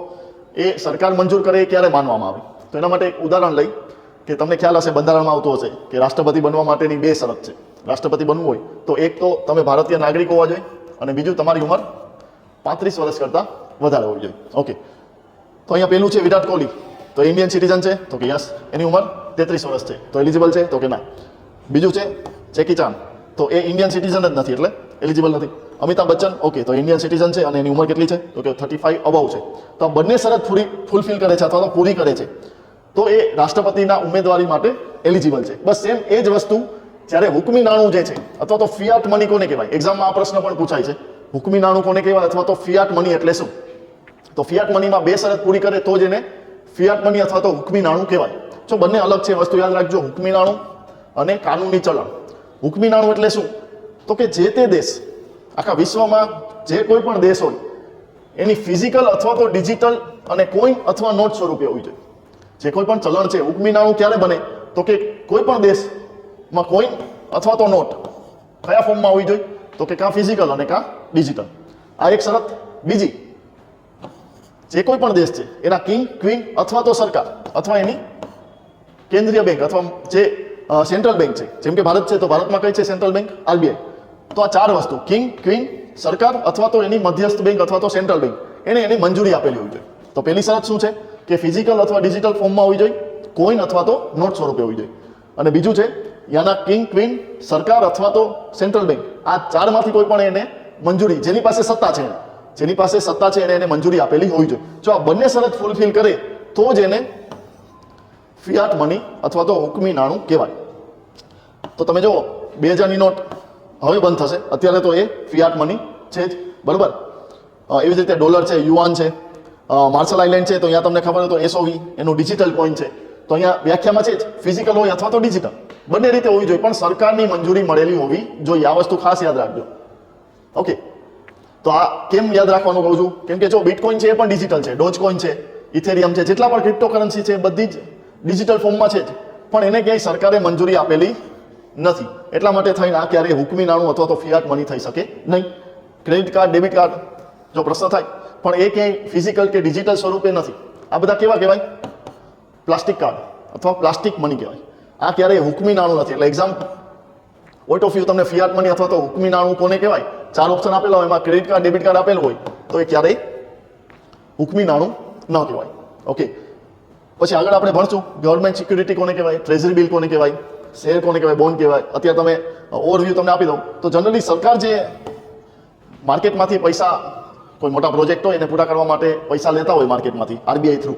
એ સરકાર મંજૂર કરે એ ક્યારે માનવામાં આવે. તો એના માટે એક ઉદાહરણ લઈ કે તમને ખ્યાલ હશે, બંધારણમાં આવતું હશે કે રાષ્ટ્રપતિ બનવા માટેની 2 શરત છે. રાષ્ટ્રપતિ બનવું હોય તો એક તો તમે ભારતીય નાગરિક હોવા જોઈએ અને બીજું તમારી ઉંમર 35 વર્ષ કરતાં વધારે હોવી જોઈએ. ઓકે, તો અહીંયા પહેલું છે વિરાટ કોહલી, તો ઇન્ડિયન સિટીઝન છે, તો કે યસ. એની ઉંમર 33 વર્ષ છે, તો એલિજિબલ છે, તો કે ના. બીજું છે જેકી ચાન, તો એ ઇન્ડિયન સિટીઝન જ નથી એટલે એલિજિબલ નથી. અમિતાભ બચ્ચન, ઓકે, તો ઇન્ડિયન સિટીઝન છે અને એની ઉંમર કેટલી છે, તો કે 35 અબાઉ છે. તો આ બંને શરત ફૂલફિલ કરે છે અથવા તો પૂરી કરે છે તો એ રાષ્ટ્રપતિના ઉમેદવારી માટે એલિજિબલ છે. બસ સેમ એ જ વસ્તુ જ્યારે હુકમી નાણું જે છે અથવા તો ફિયાટ મની કોને કહેવાય, એક્ઝામમાં આ પ્રશ્ન પણ પૂછાય છે, હુકમી નાણું કોને કહેવાય અથવા તો ફિયાટ મની એટલે શું. તો ફિયાટ મનીમાં 2 શરત પૂરી કરે તો જ એને ફિયાટ મની અથવા તો હુકમી નાણું કહેવાય. જો બંને અલગ છે, વસ્તુ યાદ રાખજો, હુકમી નાણું અને કાનૂની ચલણ. હુકમી નાણું એટલે શું, તો કે જે તે દેશ, આખા વિશ્વમાં જે કોઈ પણ દેશ હોય એની ફિઝિકલ અથવા તો ડિજિટલ અને કોઈન અથવા નોટ સ્વરૂપે હોવી જોઈએ. જે કોઈ પણ ચલણ છે, હુકમી નાણું ક્યારે બને, તો કે કોઈ પણ દેશમાં કોઈન અથવા તો નોટ કયા ફોર્મમાં હોવી જોઈએ, તો કે કાં ફિઝિકલ અને કાં ડિજિટલ. આ એક શરત. બીજી, જે કોઈ પણ દેશ છે એના કિંગ, ક્વીન અથવા તો સરકાર અથવા એની કેન્દ્રીય બેંક અથવા જે સેન્ટ્રલ બેંક છે, જેમ કે ભારત છે તો ભારતમાં કઈ છે સેન્ટ્રલ બેંક, આરબીઆઈ. તો આ 4 વસ્તુ, કિંગ, ક્વીન, સરકાર અથવા તો એની મધ્યસ્થ બેંક અથવા તો સેન્ટ્રલ બેંક, એને એની મંજૂરી આપેલી હોવી જોઈએ. તો પહેલી શરત શું છે કે ફિઝિકલ અથવા ડિજિટલ ફોર્મમાં હોવી જોઈએ, કોઈન અથવા તો નોટ સ્વરૂપે હોવી જોઈએ. અને બીજું છે યાના કિંગ, ક્વીન, સરકાર અથવા તો સેન્ટ્રલ બેંક, આ 4માંથી કોઈ પણ એને મંજૂરી, જેની પાસે સત્તા છે એને મંજૂરી આપેલી હોવી જોઈએ. જો આ બંને શરત ફૂલફિલ કરે તો જ એને ફિયાટ મની અથવા તો હુકમી નાણું કહેવાય. તો તમે જુઓ 2000ની નોટ હવે બંધ થશે, અત્યારે તો એ ફિયાટ મની છે જ, બરોબર. એવી જ રીતે ડોલર છે, યુઆન છે, માર્શલ આઇલેન્ડ છે, તો અહીંયા તમને ખબર હોય તો એસઓવી એનું ડિજિટલ કોઈન છે. તો અહીંયા વ્યાખ્યામાં છે જ ફિઝિકલ હોય અથવા તો ડિજિટલ, બંને રીતે હોવી જોઈએ, પણ સરકારની મંજૂરી મળેલી હોવી જોઈએ. આ વસ્તુ ખાસ યાદ રાખજો. ઓકે, તો આ કેમ યાદ રાખવાનું કહું છું, કેમ કે જો બિટકોઇન છે એ પણ ડિજિટલ છે, ડોજ કોઈન છે, ઇથેરિયમ છે, જેટલા પણ ક્રિપ્ટોકરન્સી છે બધી જ ડિજિટલ ફોર્મમાં છે જ, પણ એને ક્યાંય સરકારે મંજૂરી આપેલી નથી. એટલા માટે થઈને આ ક્યારેય હુકમી નાણું અથવા તો ફિયાટ મની થઈ શકે નહીં. ક્રેડિટ કાર્ડ, ડેબિટ કાર્ડ જો પ્રશ્ન થાય, પણ એ ક્યાંય ફિઝિકલ કે ડિજિટલ સ્વરૂપે નથી. આ બધા કેવા કહેવાય, પ્લાસ્ટિક કાર્ડ અથવા પ્લાસ્ટિક મની કહેવાય. આ ક્યારેય હુકમી નાણું નથી. એટલે એક્ઝામ પોઈન્ટ ઓફ વ્યૂ તમને ફિયાટ મની અથવા તો હુકમી નાણું કોને કહેવાય, 4 ઓપ્શન આપેલા હોય, એમાં ક્રેડિટ કાર્ડ, ડેબિટ કાર્ડ આપેલું હોય તો એ ક્યારેય હુકમી નાણું ન કહેવાય. ઓકે, પછી આગળ આપણે ભણશું ગવર્મેન્ટ સિક્યુરિટી કોને કહેવાય, ટ્રેઝરી બિલ કોને કહેવાય, શેર કોને કહેવાય, બોન્ડ કહેવાય. અત્યારે તમે ઓવરવ્યૂ તમને આપી દઉં તો જનરલી સરકાર જે માર્કેટમાંથી પૈસા, કોઈ મોટા પ્રોજેક્ટ હોય એને પૂરા કરવા માટે પૈસા લેતા હોય માર્કેટમાંથી આરબીઆઈ થ્રુ,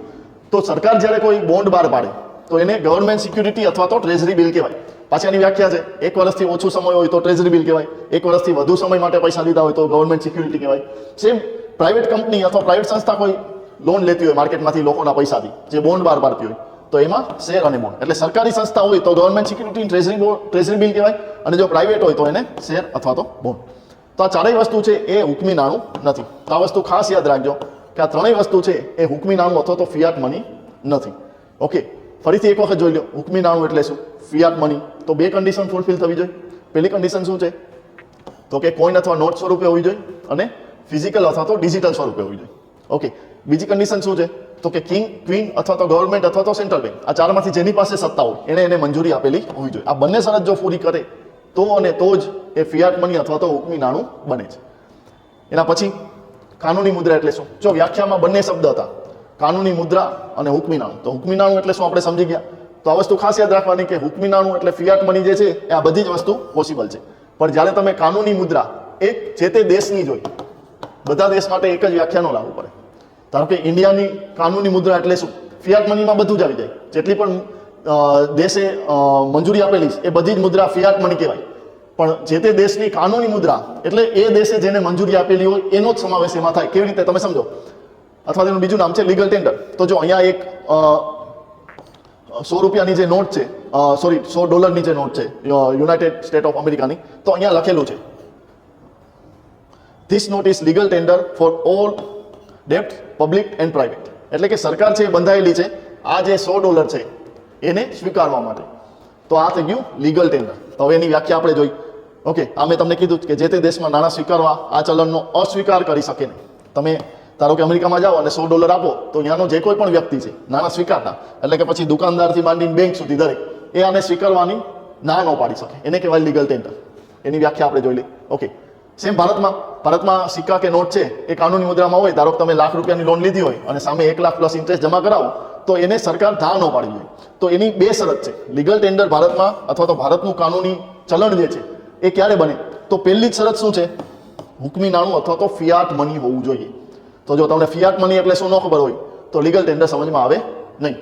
તો સરકાર જ્યારે કોઈ બોન્ડ બહાર પાડે તો એને ગવર્મેન્ટ સિક્યુરિટી અથવા તો ટ્રેઝરી બિલ કહેવાય. પાછી એની વ્યાખ્યા છે, 1 વર્ષથી ઓછું સમય હોય તો ટ્રેઝરી બિલ કહેવાય, 1 વર્ષથી વધુ સમય માટે પૈસા લીધા હોય તો ગવર્મેન્ટ સિક્યુરિટી કહેવાય. સેમ પ્રાઇવેટ કંપની અથવા પ્રાઇવેટ સંસ્થા કોઈ લોન લેતી હોય માર્કેટમાંથી લોકોના પૈસાથી, જે બોન્ડ બહાર પાડતી હોય તો એમાં શેર અને બોન્ડ. એટલે સરકારી સંસ્થા હોય તો ગવર્મેન્ટ સિક્યુરિટી ટ્રેઝરી બિલ કહેવાય, અને જો પ્રાઇવેટ હોય તો એને શેર અથવા તો બોન્ડ. તો આ 4ય વસ્તુ છે એ હુકમી નાણું નથી. તો આ વસ્તુ ખાસ યાદ રાખજો કે આ 3ય વસ્તુ છે એ હુકમી નાણું અથવા તો ફિયાટ મની નથી. ઓકે, ફરીથી એક વખત જોઈ લો, હુકમી નાણું એટલે શું, ફિયાટ મની. તો 2 કન્ડિશન ફૂલફિલ થવી જોઈએ. પહેલી કન્ડિશન શું છે, તો કે કોઈન અથવા નોટ સ્વરૂપે હોવી જોઈએ અને ફિઝિકલ અથવા તો ડિજિટલ સ્વરૂપે હોવી જોઈએ. ઓકે, બીજી કન્ડિશન શું છે, તો કે કિંગ, ક્વીન અથવા તો ગવર્મેન્ટ અથવા તો સેન્ટ્રલ બેંક, આ ચારમાંથી જેની પાસે સત્તા હોય એણે એને મંજૂરી આપેલી હોવી જોઈએ. આ બંને શરત જો પૂરી કરે તો અને તો જ એ ફિયાટ મની અથવા તો હુકમી નાણું બને છે. એના પછી કાનૂની મુદ્રા એટલે શું? જો વ્યાખ્યામાં બંને શબ્દ હતા, કાનૂની મુદ્રા અને હુકમી નાણું. તો હુકમી નાણું એટલે શું આપણે સમજી ગયા. તો આ વસ્તુ ખાસ યાદ રાખવાની કે હુકમી નાણું એટલે ફિયાટ મની જે છે એ આ બધી જ વસ્તુ પોસિબલ છે. પણ જ્યારે તમે કાનૂની મુદ્રા એક જે તે દેશની જોઈ, બધા દેશ માટે એક જ વ્યાખ્યા ન લાગુ પડે. ધારો કે ઇન્ડિયાની કાનૂની મુદ્રા એટલે શું? ફિયાટ મનીમાં બધું જ આવી જાય. જેટલી પણ દેશે મંજૂરી આપેલી છે એ બધી જ મુદ્રા ફિયાટ મની કહેવાય. પણ જે તે દેશની કાનૂની મુદ્રા એટલે એ દેશે જેને મંજૂરી આપેલી હોય એનો જ સમાવેશ એમાં થાય. કેવી રીતે તમે સમજો, અથવા તેનું બીજું નામ છે લીગલ ટેન્ડર. તો જો અહીંયા એક 100 રૂપિયાની જે નોટ છે, સોરી $100 જે નોટ છે યુનાઇટેડ સ્ટેટ ઓફ અમેરિકાની, તો અહીંયા લખેલું છે this note is legal tender for all ડેપ્ટ પબ્લિક એન્ડ પ્રાઇવેટ. એટલે કે સરકાર છે એ બંધાયેલી છે આ જે $100 છે એને સ્વીકારવા માટે. તો આ થઈ ગયું લીગલ ટેન્ડર. તો હવે એની વ્યાખ્યા આપણે જોઈ. ઓકે, આ મેં તમને કીધું કે જે તે દેશમાં નાણાં સ્વીકારવા આ ચલણનો અસ્વીકાર કરી શકે નહીં. તમે ધારો કે અમેરિકામાં જાઓ અને $100 આપો તો ત્યાંનો જે કોઈ પણ વ્યક્તિ છે નાણાં સ્વીકારતા, એટલે કે પછી દુકાનદારથી માંડીને બેંક સુધી દરેક એ આને સ્વીકારવાની ના ન પાડી શકે. એને કહેવાય લીગલ ટેન્ડર. એની વ્યાખ્યા આપણે જોઈ લઈએ. ઓકે, સેમ ભારતમાં સિક્કા કે નોટ છે એ કાનૂની મુદ્રામાં હોય. ધારો કે તમે ₹1,00,000 લોન લીધી હોય અને સામે 1 લાખ પ્લસ ઇન્ટરેસ્ટ જમા કરાવો તો એને સરકાર ના ન પાડી જોઈએ. તો એની બે શરત છે. લીગલ ટેન્ડર ભારતમાં અથવા તો ભારતનું કાનૂની ચલણ જે છે એ ક્યારે બને? તો પહેલી જ શરત શું છે? હુકમી નાણું અથવા તો ફિયાટ મની હોવું જોઈએ. તો જો તમને ફિયાટ મની એટલે શું ન ખબર હોય તો લીગલ ટેન્ડર સમજમાં આવે નહીં.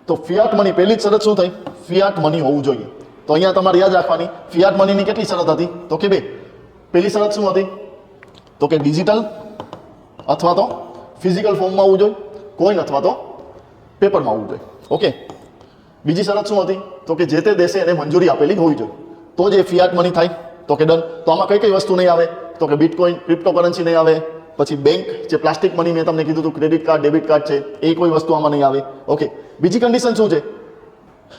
તો ફિયાટ મની પહેલી જ શરત શું થઈ? ફિયાટ મની હોવું જોઈએ. તો અહીંયા તમારે યાદ રાખવાની ફિયાટ મનીની કેટલી શરત હતી? તો કે 2. પહેલી શરત શું હતી? તો કે ડિજિટલ અથવા તો ફિઝિકલ ફોર્મમાં હોવું જોઈએ, કોઈન અથવા તો પેપરમાં હોવું જોઈએ. ઓકે, બીજી શરત શું હતી? તો કે જે તે દેશે એને મંજૂરી આપેલી હોવી જોઈએ તો જ એ ફિયાટ મની થાય. તો કે ડન. તો આમાં કઈ કઈ વસ્તુ નહીં આવે? તો કે બિટકોઇન, ક્રિપ્ટોકરન્સી નહીં આવે. પછી બેંક જે પ્લાસ્ટિક મની મેં તમને કીધું હતું, ક્રેડિટ કાર્ડ, ડેબિટ કાર્ડ છે, એ કોઈ વસ્તુ આમાં નહીં આવે. ઓકે, બીજી કન્ડિશન શું છે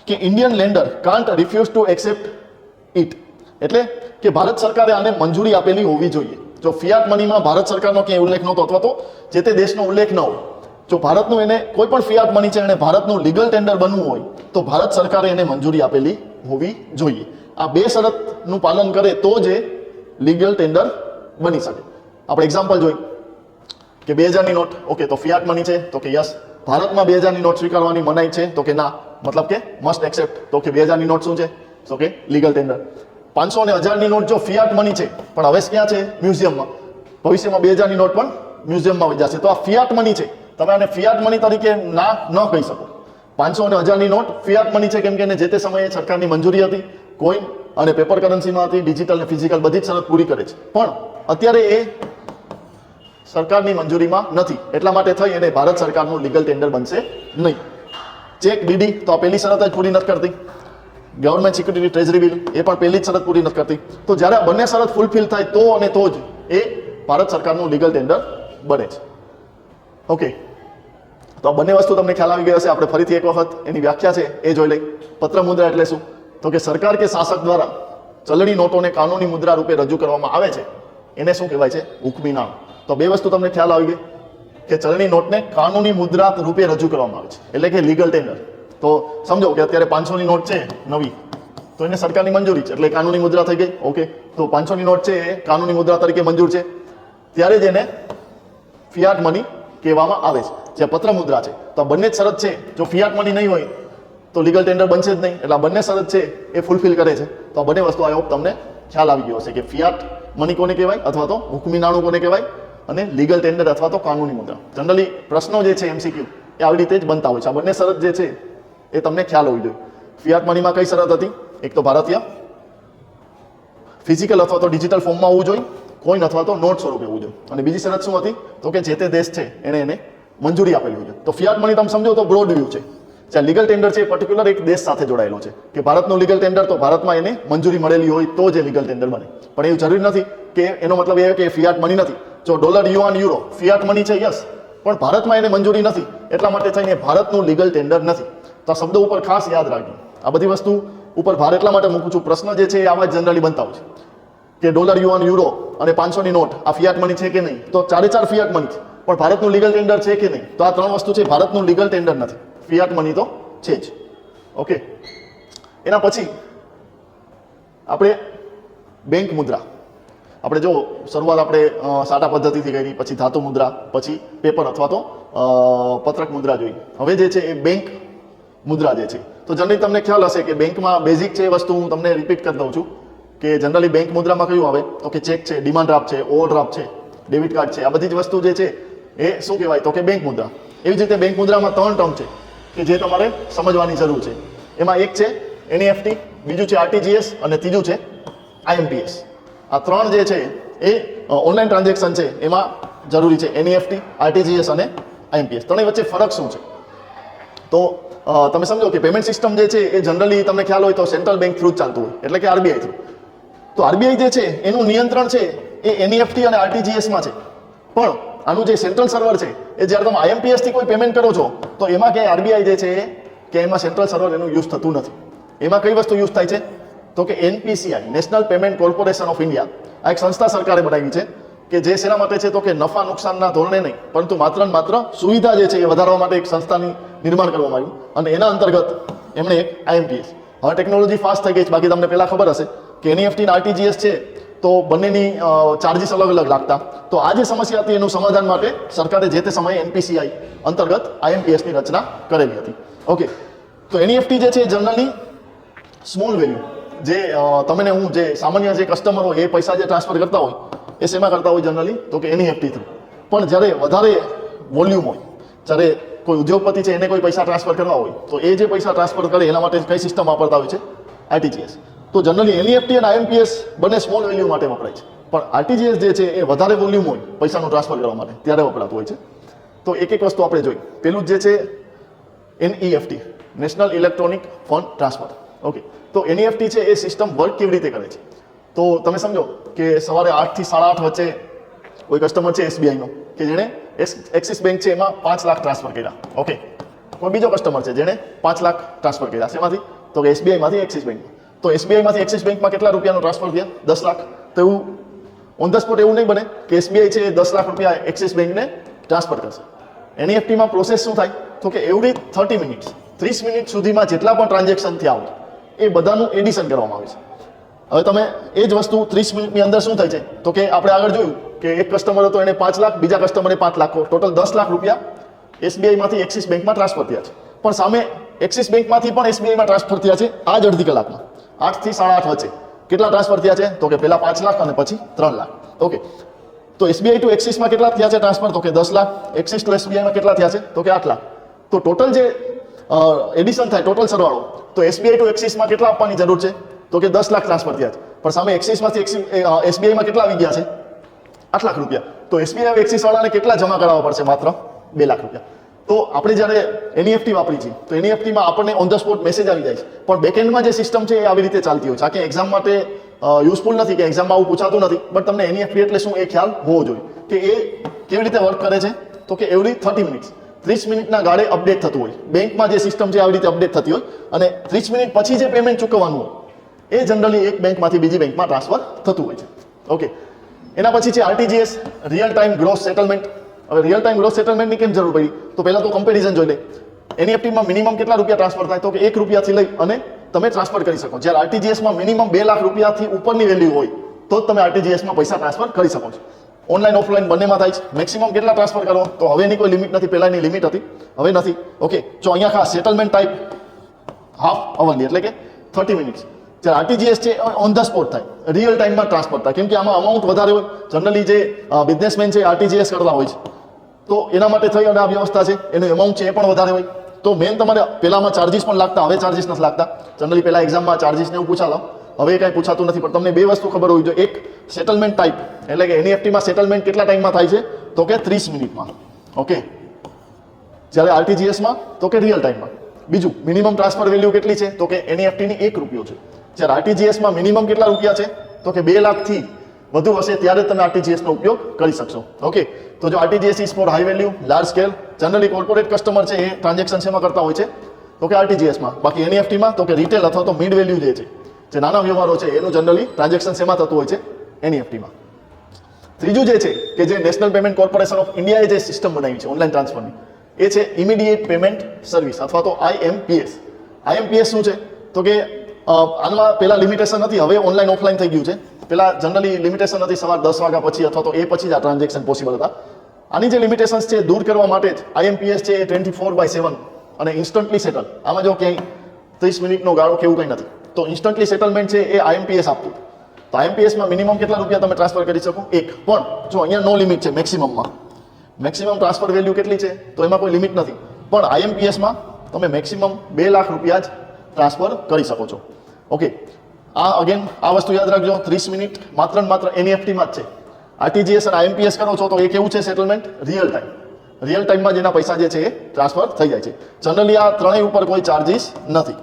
કે Indian lander can't refuse two accept it. એટલે કે ભારત સરકારે આને મંજૂરી આપેલી હોવી જોઈએ. જો ફિયાટ મનીમાં ભારત સરકારનો ક્યાંય ઉલ્લેખ નહોતો અથવા તો જે તે દેશનો ઉલ્લેખ ન હોય, જો ભારતનું એને કોઈ પણ ફિયાટ મની છે અને ભારતનું લીગલ ટેન્ડર બનવું હોય તો ભારત સરકારે એને મંજૂરી આપેલી હોવી જોઈએ. આ બે શરતનું પાલન કરે તો જ એ લીગલ ટેન્ડર બની શકે. આપણે એક્ઝામ્પલ જોઈ કે 2000ની નોટ. ઓકે, તો ફિયાટ મની છે તો કે યસ. ભારતમાં 2000ની નોટ સ્વીકારવાની મનાઈ છે તો કે ના, મતલબ કે મસ્ટ એક્સેપ્ટ. તો કે 2000ની નોટ શું છે? તો કે લીગલ ટેન્ડર. 500 અને 1000ની નોટ જો ફિયાટ મની છે પણ હવે ક્યાં છે? મ્યુઝિયમમાં. ભવિષ્યમાં 2000ની નોટ પણ મ્યુઝિયમમાં વહી જશે. તો આ ફિયાટ મની છે, તમે આને ફિયાટ મની તરીકે ના ન કહી શકો. 500 અને 1000ની નોટ ફિયાટ મની છે કેમ કે એને જે તે સમયે સરકારની મંજૂરી હતી, કોઈન અને પેપર કરન્સીમાં હતી, ડિજિટલ અને ફિઝિકલ બધી જ શરત પૂરી કરે છે. પણ અત્યારે એ સરકારની મંજૂરીમાં નથી, એટલા માટે થઈ અને ભારત સરકારનું લીગલ ટેન્ડર બનશે નહીં. ચેક, ડીડી તો આ પહેલી શરત જ પૂરી નથી કરતી. ગવર્મેન્ટ સિક્યુરિટી ટ્રેઝરી બિલ એ પણ પહેલી જ શરત પૂરી નથી કરતી. તો જ્યારે આ બંને શરત ફૂલફિલ થાય તો અને તો જ એ ભારત સરકારનું લીગલ ટેન્ડર બને છે. ઓકે, તો આ બંને વસ્તુ તમને ખ્યાલ આવી ગઈ હશે. આપણે ફરીથી એક વખત એની વ્યાખ્યા છે એ જોઈ લઈ. પત્ર મુદ્રા એટલે શું? તો કે સરકાર કે શાસક દ્વારા ચલણી નોટોને કાનૂની મુદ્રા રૂપે રજૂ કરવામાં આવે છે એને શું કહેવાય છે? હુકમી નાણું. તો બે વસ્તુ તમને ખ્યાલ આવી ગઈ કે ચલણી નોટને કાનૂની મુદ્રા રૂપે રજૂ કરવામાં આવે છે એટલે કે લીગલ ટેન્ડર. તો સમજો કે અત્યારે 500ની નોટ છે નવી, તો એને સરકારની મંજૂરી છે એટલે કાનૂની મુદ્રા થઈ ગઈ. ઓકે, તો 500ની નોટ છે એ કાનૂની મુદ્રા તરીકે મંજૂર છે ત્યારે જ એને ફિયાટ મની કહેવામાં આવે છે, જે પત્ર મુદ્રા છે. તો આ બંને જ શરત છે. જો ફિયાટ મની નહીં હોય તો લીગલ ટેન્ડર બનશે જ નહીં. એટલે આ બંને શરત છે એ ફૂલફિલ કરે છે. તો આ બંને વસ્તુ આઈ હોપ તમને ખ્યાલ આવી ગયો હશે કે ફિયાટ મની કોને કહેવાય અથવા તો હુકમી નાણું કોને કહેવાય અને લીગલ ટેન્ડર અથવા તો કાનૂની મુદ્રા. જનરલી પ્રશ્નો જે છે MCQ એ આવી રીતે જ બનતા હોય છે. આ બંને શરત જે છે એ તમને ખ્યાલ હોવી જોઈએ. ફિયાટ મનીમાં કઈ શરત હતી? એક તો ભારતીય ફિઝિકલ અથવા તો ડિજિટલ ફોર્મમાં હોવું જોઈએ, કોઈન અથવા તો નોટ સ્વરૂપે હોવું જોઈએ. અને બીજી શરત શું હતી? તો કે જે તે દેશ છે એને મંજૂરી આપેલી હોય છે. તો ફિયાટ મની તમે સમજો તો બ્રોડ વ્યૂ છે. જ્યાં લીગલ ટેન્ડર છે એ પર્ટિક્યુલર એક દેશ સાથે જોડાયેલો છે કે ભારતનું લીગલ ટેન્ડર તો ભારતમાં એને મંજૂરી મળેલી હોય તો જ એ લીગલ ટેન્ડર બને. પણ એવું જરૂરી નથી કે એનો મતલબ એ કે ફિયાટ મની નથી. જો ડોલર, યુઆન, યુરો ફિયાટ મની છે યસ, પણ ભારતમાં એને મંજૂરી નથી એટલા માટે થઈને ભારતનું લીગલ ટેન્ડર નથી. તો આ શબ્દો ઉપર ખાસ યાદ રાખજો. આ બધી વસ્તુ ઉપર ભાર એટલા માટે મૂકું છું, પ્રશ્ન જે છે એ આવા જનરલી બનતા હોય છે કે ડોલર, યુઆન, યુરો અને 500ની નોટ આ ફિયાટ મની છે કે નહીં? તો 4 ફિયાટ મની છે. પણ ભારતનું લીગલ ટેન્ડર છે કે નહીં? તો આ ત્રણ વસ્તુ છે, ભારતનું લીગલ ટેન્ડર નથી. ફિયાટ મની તો છે જ. ઓકે, એના પછી આપણે બેંક મુદ્રા. આપણે જો શરૂઆત આપણે સાટા પદ્ધતિથી કરી, પછી ધાતુ મુદ્રા, પછી પેપર અથવા તો પત્રક મુદ્રા જોઈ. હવે જે છે એ બેંક મુદ્રા જે છે, તો જનરલી તમને ખ્યાલ હશે કે બેંકમાં બેઝિક છે વસ્તુ હું તમને રિપીટ કરી દઉં છું કે જનરલી બેંક મુદ્રામાં કયું આવે તો કે ચેક છે, ડિમાન્ડ ડ્રાફ્ટ છે, ઓવરડ્રાફ્ટ છે, ડેબિટ કાર્ડ છે. આ બધી જ વસ્તુ જે છે એ શું કહેવાય તો કે બેંક મુદ્રા. એવી જ રીતે બેંક મુદ્રામાં 3 ટર્મ છે કે જે તમારે સમજવાની જરૂર છે. એમાં એક છે એનઈએફટી, બીજું છે આરટીજીએસ અને ત્રીજું છે આઈએમપીએસ. આ 3 જે છે એ ઓનલાઈન ટ્રાન્ઝેક્શન છે એમાં જરૂરી છે. એનઈએફટી, આરટીજીએસ અને આઈએમપીએસ. ત્રણેય વચ્ચે ફરક શું છે? તો તમે સમજો કે પેમેન્ટ સિસ્ટમ જે છે એ જનરલી તમને ખ્યાલ હોય તો સેન્ટ્રલ બેંક થ્રુ જ ચાલતું હોય, એટલે કે આરબીઆઈ થ્રુ. તો આરબીઆઈ જે છે એનું નિયંત્રણ છે એ એનઈએફટી અને આરટીજીએસમાં છે. પણ આનું જે સેન્ટ્રલ સર્વર છે એ જ્યારે તમે આઈએમપીએસ થી કોઈ પેમેન્ટ કરો છો તો એમાં ક્યાંય આરબીઆઈ જે છે કે એમાં સેન્ટ્રલ સર્વર એનું યુઝ થતું નથી. એમાં કઈ વસ્તુ યુઝ થાય છે તો કે NPCI, national payment corporation of India. આ એક સંસ્થા સરકારે બનાવી છે કે જે શેના માટે છે તો કે નફા નુકસાનના ધોરણે નહીં, પરંતુ માત્ર ને માત્ર સુવિધા જે છે એ વધારવા માટે એક સંસ્થાની નિર્માણ કરવામાં આવ્યું અને એના અંતર્ગત એમણે એક આઈએમપીએસ. હવે ટેકનોલોજી ફાસ્ટ થઈ ગઈ છે, બાકી તમને પહેલા ખબર હશે કે એનઈએફટી અને આરટીજીએસ છે તો બંનેની ચાર્જીસ અલગ અલગ લાગતા. તો આ જે સમસ્યા હતી એનું સમાધાન માટે સરકારે જે તે સમયે એનપીસીઆઈ અંતર્ગત આઈએમપીએસની રચના કરેલી હતી. ઓકે, તો એનઈએફટી જે છે જનરલી સ્મોલ વેલ્યુ, જે તમને હું જે સામાન્ય જે કસ્ટમર હોય એ પૈસા જે ટ્રાન્સફર કરતા હોય એ શેમાં કરતા હોય જનરલી તો કે એનઈએફટી થ્રુ. પણ જ્યારે વધારે વોલ્યુમ હોય, જ્યારે કોઈ ઉદ્યોગપતિ છે એને કોઈ પૈસા ટ્રાન્સફર કરવા હોય તો એ જે પૈસા ટ્રાન્સફર કરે એના માટે કઈ સિસ્ટમ વાપરતા હોય છે? આરટીજીએસ. તો જનરલી એનઈએફટી અને આઈએમપીએસ બંને સ્મોલ વેલ્યુ માટે વપરાય છે, પણ આરટીજીએસ જે છે એ વધારે વોલ્યુમ હોય પૈસાનું ટ્રાન્સફર કરવા માટે ત્યારે વપરાતું હોય છે. તો એક એક વસ્તુ આપણે જોઈ. પેલું જે છે NEFT, national electronic fund transfer. Okay, તો એનઈએફટી છે એ સિસ્ટમ વર્ક કેવી રીતે કરે છે? તો તમે સમજો કે સવારે 8 થી 8:30 વચ્ચે કોઈ કસ્ટમર છે એસબીઆઈનો કે જેણે એક્સિસ બેંક છે એમાં 5 લાખ ટ્રાન્સફર કર્યા. ઓકે, કોઈ બીજો કસ્ટમર છે જેણે 5 લાખ ટ્રાન્સફર કર્યા. શેમાંથી? તો કે એસબીઆઈમાંથી એક્સિસ બેંકમાં. તો એસબીઆઈમાંથી એક્સિસ બેંકમાં કેટલા રૂપિયાનો ટ્રાન્સફર થયા? 10 લાખ. તો એવું ઓન ધ સ્પોટ એવું નહીં બને કે એસબીઆઈ છે 10 લાખ રૂપિયા એક્સિસ બેંકને ટ્રાન્સફર કરશે. એનઈએફટીમાં પ્રોસેસ શું થાય તો કે એવરી 30 મિનિટ્સ, 30 મિનિટ સુધીમાં જેટલા પણ ટ્રાન્ઝેક્શન થયા હોય એ બધાનું એડિશન કરવામાં આવે છે. હવે તમે એ જ વસ્તુ 30 મિનિટની અંદર શું થાય છે તો કે આપણે આગળ જોયું કે એક કસ્ટમર હતો એને 5 લાખ, બીજા કસ્ટમરે 5 લાખ, ટોટલ 10 લાખ રૂપિયા એસબીઆઈમાંથી એક્સિસ બેંકમાં ટ્રાન્સફર થયા છે. પણ સામે એક્સિસ બેંકમાંથી પણ એસબીઆઈમાં ટ્રાન્સફર થયા છે આ જ અડધી કલાકમાં, 8 થી 8:30 વચ્ચે. કેટલા ટ્રાન્સફર થયા છે તો કે પહેલા 5 લાખ અને પછી 3 લાખ. ઓકે, તો એસબીઆઈ ટુ એક્સિસમાં કેટલા થયા છે ટ્રાન્સફર તો કે 10 લાખ, એક્સિસ ટુ એસબીઆઈમાં કેટલા થયા છે તો કે 8 લાખ. તો ટોટલ જે એડિશન થાય, ટોટલ સરવાળો, તો એસબીઆઈ ટુ એક્સિસમાં કેટલા આપવાની જરૂર છે તો કે 10 લાખ ટ્રાન્સફર થયા છે. પણ સામે એક્સિસમાંથી એસબીઆઈમાં કેટલા આવી ગયા છે? 8 લાખ રૂપિયા. તો એસબીઆઈ એક્સિસ વાળાને કેટલા જમા કરાવવા પડશે? માત્ર 2 લાખ રૂપિયા. તો આપણે જ્યારે એનઈએફટી વાપરી છે તો એનઈએફટીમાં આપણને ઓન ધ સ્પોટ મેસેજ આવી જાય છે, પણ બેકએન્ડમાં જે સિસ્ટમ છે એ આવી રીતે ચાલતી હોય છે. આ કે એક્ઝામ માટે યુઝફુલ નથી કે એક્ઝામમાં આવું પૂછાતું નથી, પણ તમને એનઈએફટી એટલે શું એ ખ્યાલ હોવો જોઈએ કે એ કેવી રીતે વર્ક કરે છે. તો કે એવરી 30 મિનિટ્સ, 30 મિનિટના ગાળે અપડેટ થતું હોય. બેંકમાં જે સિસ્ટમ છે આવી રીતે અપડેટ થતી હોય અને 30 મિનિટ પછી જે પેમેન્ટ ચૂકવવાનું હોય એ જનરલી એક બેંકમાંથી બીજી બેંકમાં ટ્રાન્સફર થતું હોય છે. ઓકે, એના પછી છે RTGS, real time gross settlement. હવે રિયલ ટાઈમ ગ્રોસ સેટલમેન્ટની કેમ જરૂર પડી તો પહેલા તો કમ્પેરિઝન જોઈ લે. એનઈએફટીમાં મિનિમમ કેટલા રૂપિયા ટ્રાન્સફર થાય તો કે 1 રૂપિયાથી લઈ અને તમે ટ્રાન્સફર કરી શકો. જ્યારે આરટીજીએસમાં મિનિમમ 2 લાખ રૂપિયાથી ઉપરની વેલ્યુ હોય તો જ તમે આરટીજીએસમાં પૈસા ટ્રાન્સફર કરી શકો છો. ઓનલાઈન ઓફલાઈન બંનેમાં થાય છે. મેક્સિમમ કેટલા ટ્રાન્સફર કરો તો હવે એની કોઈ લિમિટ નથી, પહેલાની લિમિટ હતી, હવે નથી. ઓકે, જો અહીંયા ખાસ સેટલમેન્ટ ટાઈપ હાફ અવરની એટલે કે 30 મિનિટ્સ. જ્યારે આરટીજીએસ છે ઓન ધ સ્પોટ થાય, રિયલ ટાઈમમાં ટ્રાન્સફર થાય, કેમ કે આમાં અમાઉન્ટ વધારે હોય. જનરલી જે બિઝનેસમેન છે આરટીજીએસ કરતા હોય છે તો એના માટે થઈ અને આ વ્યવસ્થા છે, એનું એમાઉન્ટ છે એ પણ વધારે હોય. તો મેન તમારે પહેલામાં ચાર્જિસ પણ લાગતા, હવે ચાર્જિસ નથી લાગતા. જનરલી પહેલા એક્ઝામમાં ચાર્જિસને એવું પૂછાલો, હવે કાંઈ પૂછાતું નથી. પણ તમને 2 વસ્તુ ખબર હોવી જોઈએ. એક સેટલમેન્ટ ટાઈપ એટલે કે એનઈએફટીમાં સેટલમેન્ટ કેટલા ટાઈમમાં થાય છે તો કે 30 મિનિટમાં. ઓકે, જ્યારે આરટીજીએસમાં તો કે રિયલ ટાઈમમાં. બીજું, મિનિમમ ટ્રાન્સફર વેલ્યુ કેટલી છે તો કે એનઈએફટીની 1 રૂપિયો છે. જ્યારે આરટીજીએસમાં મિનિમમ કેટલા રૂપિયા છે તો કે 2 લાખથી વધુ હશે ત્યારે તમે આરટીજીએસનો ઉપયોગ કરી શકશો. ઓકે, તો જો RTGS is four high value, large scale, generally corporate customer છે એ ટ્રાન્ઝેક્શન શેમાં કરતા હોય છે તો કે આરટીજીએસમાં. બાકી એનઈએફટીમાં તો કે રિટેલ અથવા તો મિડ વેલ્યુ જે છે, જે નાના વ્યવહારો છે એનું જનરલી ટ્રાન્ઝેક્શન શેમાં થતું હોય છે? એનઈએફટીમાં. ત્રીજું જે છે કે જે નેશનલ પેમેન્ટ કોર્પોરેશન ઓફ ઇન્ડિયાએ જે સિસ્ટમ બનાવી છે ઓનલાઈન ટ્રાન્સફરની, એ છે ઇમિડિયેટ પેમેન્ટ સર્વિસ અથવા તો IMPS. IMPS શું છે તો કે આમાં પહેલાં લિમિટેશન નથી, હવે ઓનલાઈન ઓફલાઈન થઈ ગયું છે. પહેલાં જનરલી લિમિટેશન નથી, સવાર 10 વાગ્યા પછી અથવા તો એ પછી જ આ ટ્રાન્ઝેક્શન પોસિબલ હતા. આની જે લિમિટેશન્સ છે દૂર કરવા માટે જ IMPS છે એ 24/7 અને ઇન્સ્ટન્ટલી સેટલ. આમાં જો ક્યાંય 30 મિનિટનો ગાળો કે એવું કંઈ નથી, તો ઇન્સ્ટન્ટલી સેટલમેન્ટ છે એ IMPS આપતું. તો IMPSમાં મિનિમમ કેટલા રૂપિયા તમે ટ્રાન્સફર કરી શકો? 1. પણ જો અહીંયા નો લિમિટ છે, મેક્સિમમમાં મેક્સિમમ ટ્રાન્સફર વેલ્યુ કેટલી છે તો એમાં કોઈ લિમિટ નથી. પણ IMPSમાં તમે મેક્સિમમ 2 લાખ રૂપિયા જ ટ્રાન્સફર કરી શકો છો. ઓકે, આ અગેન આ વસ્તુ યાદ રાખજો, 30 મિનિટ માત્ર ને માત્ર NEFTમાં જ છે. RTGS અને IMPS કરો છો તો એ કેવું છે સેટલમેન્ટ? Real time. રિયલ ટાઈમમાં જેના પૈસા જે છે એ ટ્રાન્સફર થઈ જાય છે. જનરલી આ ત્રણેય ઉપર કોઈ ચાર્જિસ નથી.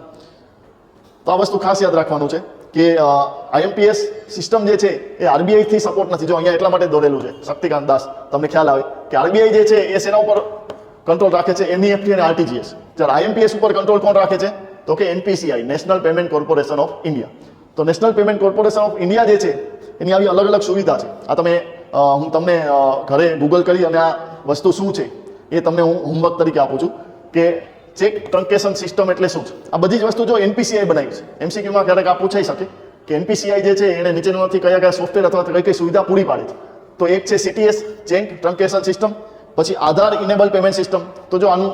તો આ વસ્તુ ખાસ યાદ રાખવાનું છે કે IMPS સિસ્ટમ જે છે એ RBI થી સપોર્ટ નથી. જો અહીંયા એટલા માટે દોરેલું છે શક્તિકાંત દાસ, તમને ખ્યાલ આવે કે RBI જે છે એ સેના ઉપર કંટ્રોલ રાખે છે? NEFT અને RTGS. જ્યારે IMPS ઉપર કંટ્રોલ કોણ રાખે છે તો કે NPCI, national payment corporation of India. તો national payment corporation of India જે છે એની આવી અલગ અલગ સુવિધા છે. આ તમે હું તમને ઘરે ગૂગલ કરી અને આ વસ્તુ શું છે એ તમને હું હોમવર્ક તરીકે આપું છું કે ચેક ટ્રંકેશન સિસ્ટમ એટલે શું છે. આ બધી જ વસ્તુ જો NPCI બનાવી છે. MCQમાં ક્યારેક આ પૂછાઈ શકે કે NPCI જે છે એને નીચેનામાંથી કયા કયા સોફ્ટવેર અથવા કઈ કઈ સુવિધા પૂરી પાડે છે. તો એક છે CTS, ચેક ટ્રંકેશન સિસ્ટમ. પછી આધાર ઇનેબલ પેમેન્ટ સિસ્ટમ. તો જો આનું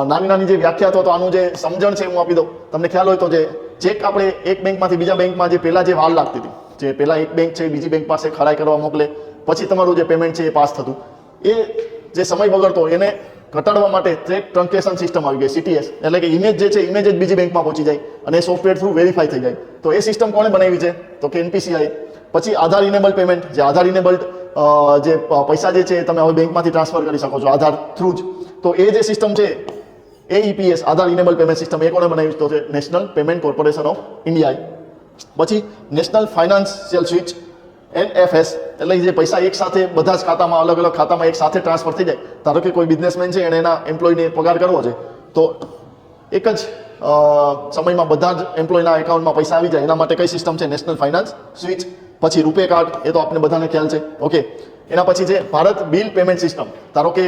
નાની નાની જે વ્યાખ્યા તો આનું જે સમજણ છે હું આપી દઉં. તમને ખ્યાલ હોય તો જે ચેક આપણે એક બેંકમાંથી બીજા બેંકમાં જે પહેલાં જે વાર લાગતી હતી, જે પહેલાં એક બેંક છે બીજી બેંક પાસે ખરાઈ કરવા મોકલે પછી તમારું જે પેમેન્ટ છે એ પાસ થતું, એ જે સમય બગડતો એને ઘટાડવા માટે ચેક ટ્રંકેશન સિસ્ટમ આવી ગઈ, CTS. એટલે કે ઇમેજ જે છે ઇમેજ જ બીજી બેંકમાં પહોંચી જાય અને સોફ્ટવેર થ્રુ વેરીફાઈ થઈ જાય. તો એ સિસ્ટમ કોણે બનાવી છે તો કે NPCI. પછી આધાર ઇનેબલ પેમેન્ટ, જે આધાર ઇનેબલ્ડ જે પૈસા જે છે તમે હવે બેંકમાંથી ટ્રાન્સફર કરી શકો છો આધાર થ્રુ જ. તો એ જે સિસ્ટમ છે AEPS, આધાર ઇનેબલ પેમેન્ટ સિસ્ટમ, એ કોણે બનાવી તો છે નેશનલ પેમેન્ટ કોર્પોરેશન ઓફ ઇન્ડિયાએ. પછી નેશનલ ફાઇનાન્શિયલ સ્વિચ, NFS, એટલે જે પૈસા એક સાથે બધા જ ખાતામાં અલગ અલગ ખાતામાં એક સાથે ટ્રાન્સફર થઈ જાય. ધારો કે કોઈ બિઝનેસમેન છે એને એના એમ્પ્લોયને પગાર કરવો છે તો એક જ સમયમાં બધા જ એમ્પ્લોયના એકાઉન્ટમાં પૈસા આવી જાય, એના માટે કઈ સિસ્ટમ છે? National finance switch. પછી રૂપે કાર્ડ, એ તો આપણે બધાને ખ્યાલ છે. ઓકે, એના પછી છે ભારત બિલ પેમેન્ટ સિસ્ટમ. ધારો કે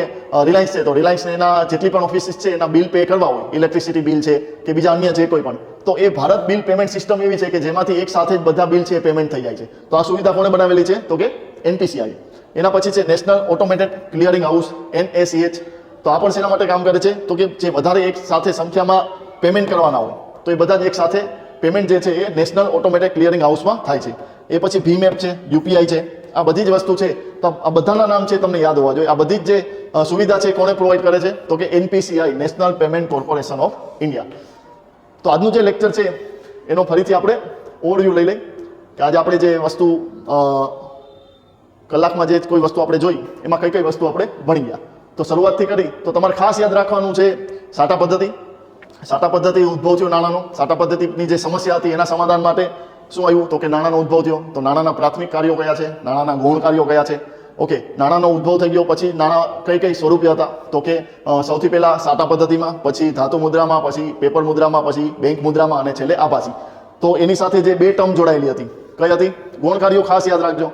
રિલાયન્સ છે તો રિલાયન્સને એના જેટલી પણ ઓફિસીસ છે એના બિલ પે કરવા હોય, ઇલેક્ટ્રિસિટી બિલ છે કે બીજા અન્ય જે કોઈ પણ, તો એ ભારત બિલ પેમેન્ટ સિસ્ટમ એવી છે કે જેમાંથી એક સાથે જ બધા બિલ છે એ પેમેન્ટ થઈ જાય છે. તો આ સુવિધા કોણે બનાવેલી છે તો કે NPCI. એના પછી છે national automated clearing house, NACH. તો આ પણ શેના માટે કામ કરે છે તો કે જે વધારે એક સાથે સંખ્યામાં પેમેન્ટ કરવાના હોય તો એ બધા જ એક સાથે પેમેન્ટ જે છે એ નેશનલ ઓટોમેટેડ ક્લિયરિંગ હાઉસમાં થાય છે. એ પછી ભીમ એપ છે, UPI છે, આ બધી જ વસ્તુ છે. તો આ બધાના નામ છે તમને યાદ હોવા જોઈએ. આ બધી જ જે સુવિધા છે કોણે પ્રોવાઈડ કરે છે તો કે NPCI, national payment corporation of India. તો આજનું જે લેક્ચર છે એનો ફરીથી આપણે ઓવરવ્યૂ લઈ લઈએ કે આજે આપણે જે વસ્તુ કલાકમાં જે કોઈ વસ્તુ આપણે જોઈ એમાં કઈ કઈ વસ્તુ આપણે ભણી ગયા. તો શરૂઆતથી કરી તો તમારે ખાસ યાદ રાખવાનું છે સાટા પદ્ધતિ. સાટા પદ્ધતિ ઉદ્ભવ થયો નાણાંનો. સાટા પદ્ધતિની જે સમસ્યા હતી એના સમાધાન માટે શું આવ્યું તો કે નાણાંનો ઉદ્ભવ થયો. તો નાણાંના પ્રાથમિક કાર્યો કયા છે, નાણાંના ગૌણ કાર્યો કયા છે. ઓકે, નાણાંનો ઉદ્ભવ થઈ ગયો. પછી નાણાં કઈ કઈ સ્વરૂપે હતા તો કે સૌથી પહેલા સાટા પદ્ધતિમાં, પછી ધાતુ મુદ્રામાં, પછી પેપર મુદ્રામાં, પછી બેંક મુદ્રામાં અને છેલ્લે આભાસી. તો એની સાથે જે બે ટર્મ જોડાયેલી હતી કઈ હતી? ગૌણ કાર્યો ખાસ યાદ રાખજો.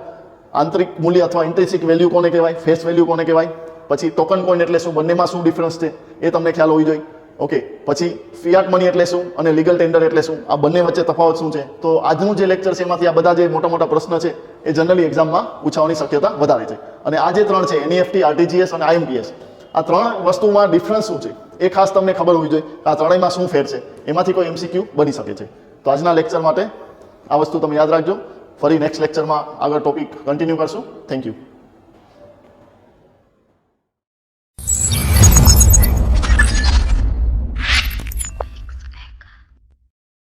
આંતરિક મૂલ્ય અથવા ઇન્ટ્રિન્સિક વેલ્યુ કોને કહેવાય, ફેસ વેલ્યુ કોને કહેવાય, પછી ટોકન કોઈન એટલે શું, બંનેમાં શું ડિફરન્સ છે એ તમને ખ્યાલ હોવી જોઈએ. ઓકે, પછી ફિયાટ મની એટલે શું અને લીગલ ટેન્ડર એટલે શું, આ બંને વચ્ચે તફાવત શું છે. તો આજનું જે લેક્ચર છે એમાંથી આ બધા જે મોટા મોટા પ્રશ્ન છે એ જનરલી એક્ઝામમાં પૂછવાની શક્યતા વધારે છે. અને આ જે ત્રણ છે NEFT, RTGS અને IMPS, આ ત્રણ વસ્તુમાં ડિફરન્સ શું છે એ ખાસ તમને ખબર હોવી જોઈએ. આ ત્રણેયમાં શું ફેર છે, એમાંથી કોઈ MCQ બની શકે છે. તો આજના લેક્ચર માટે આ વસ્તુ તમે યાદ રાખજો. ફરી નેક્સ્ટ લેક્ચરમાં આગળ ટોપિક કન્ટિન્યુ કરશું. Thank you.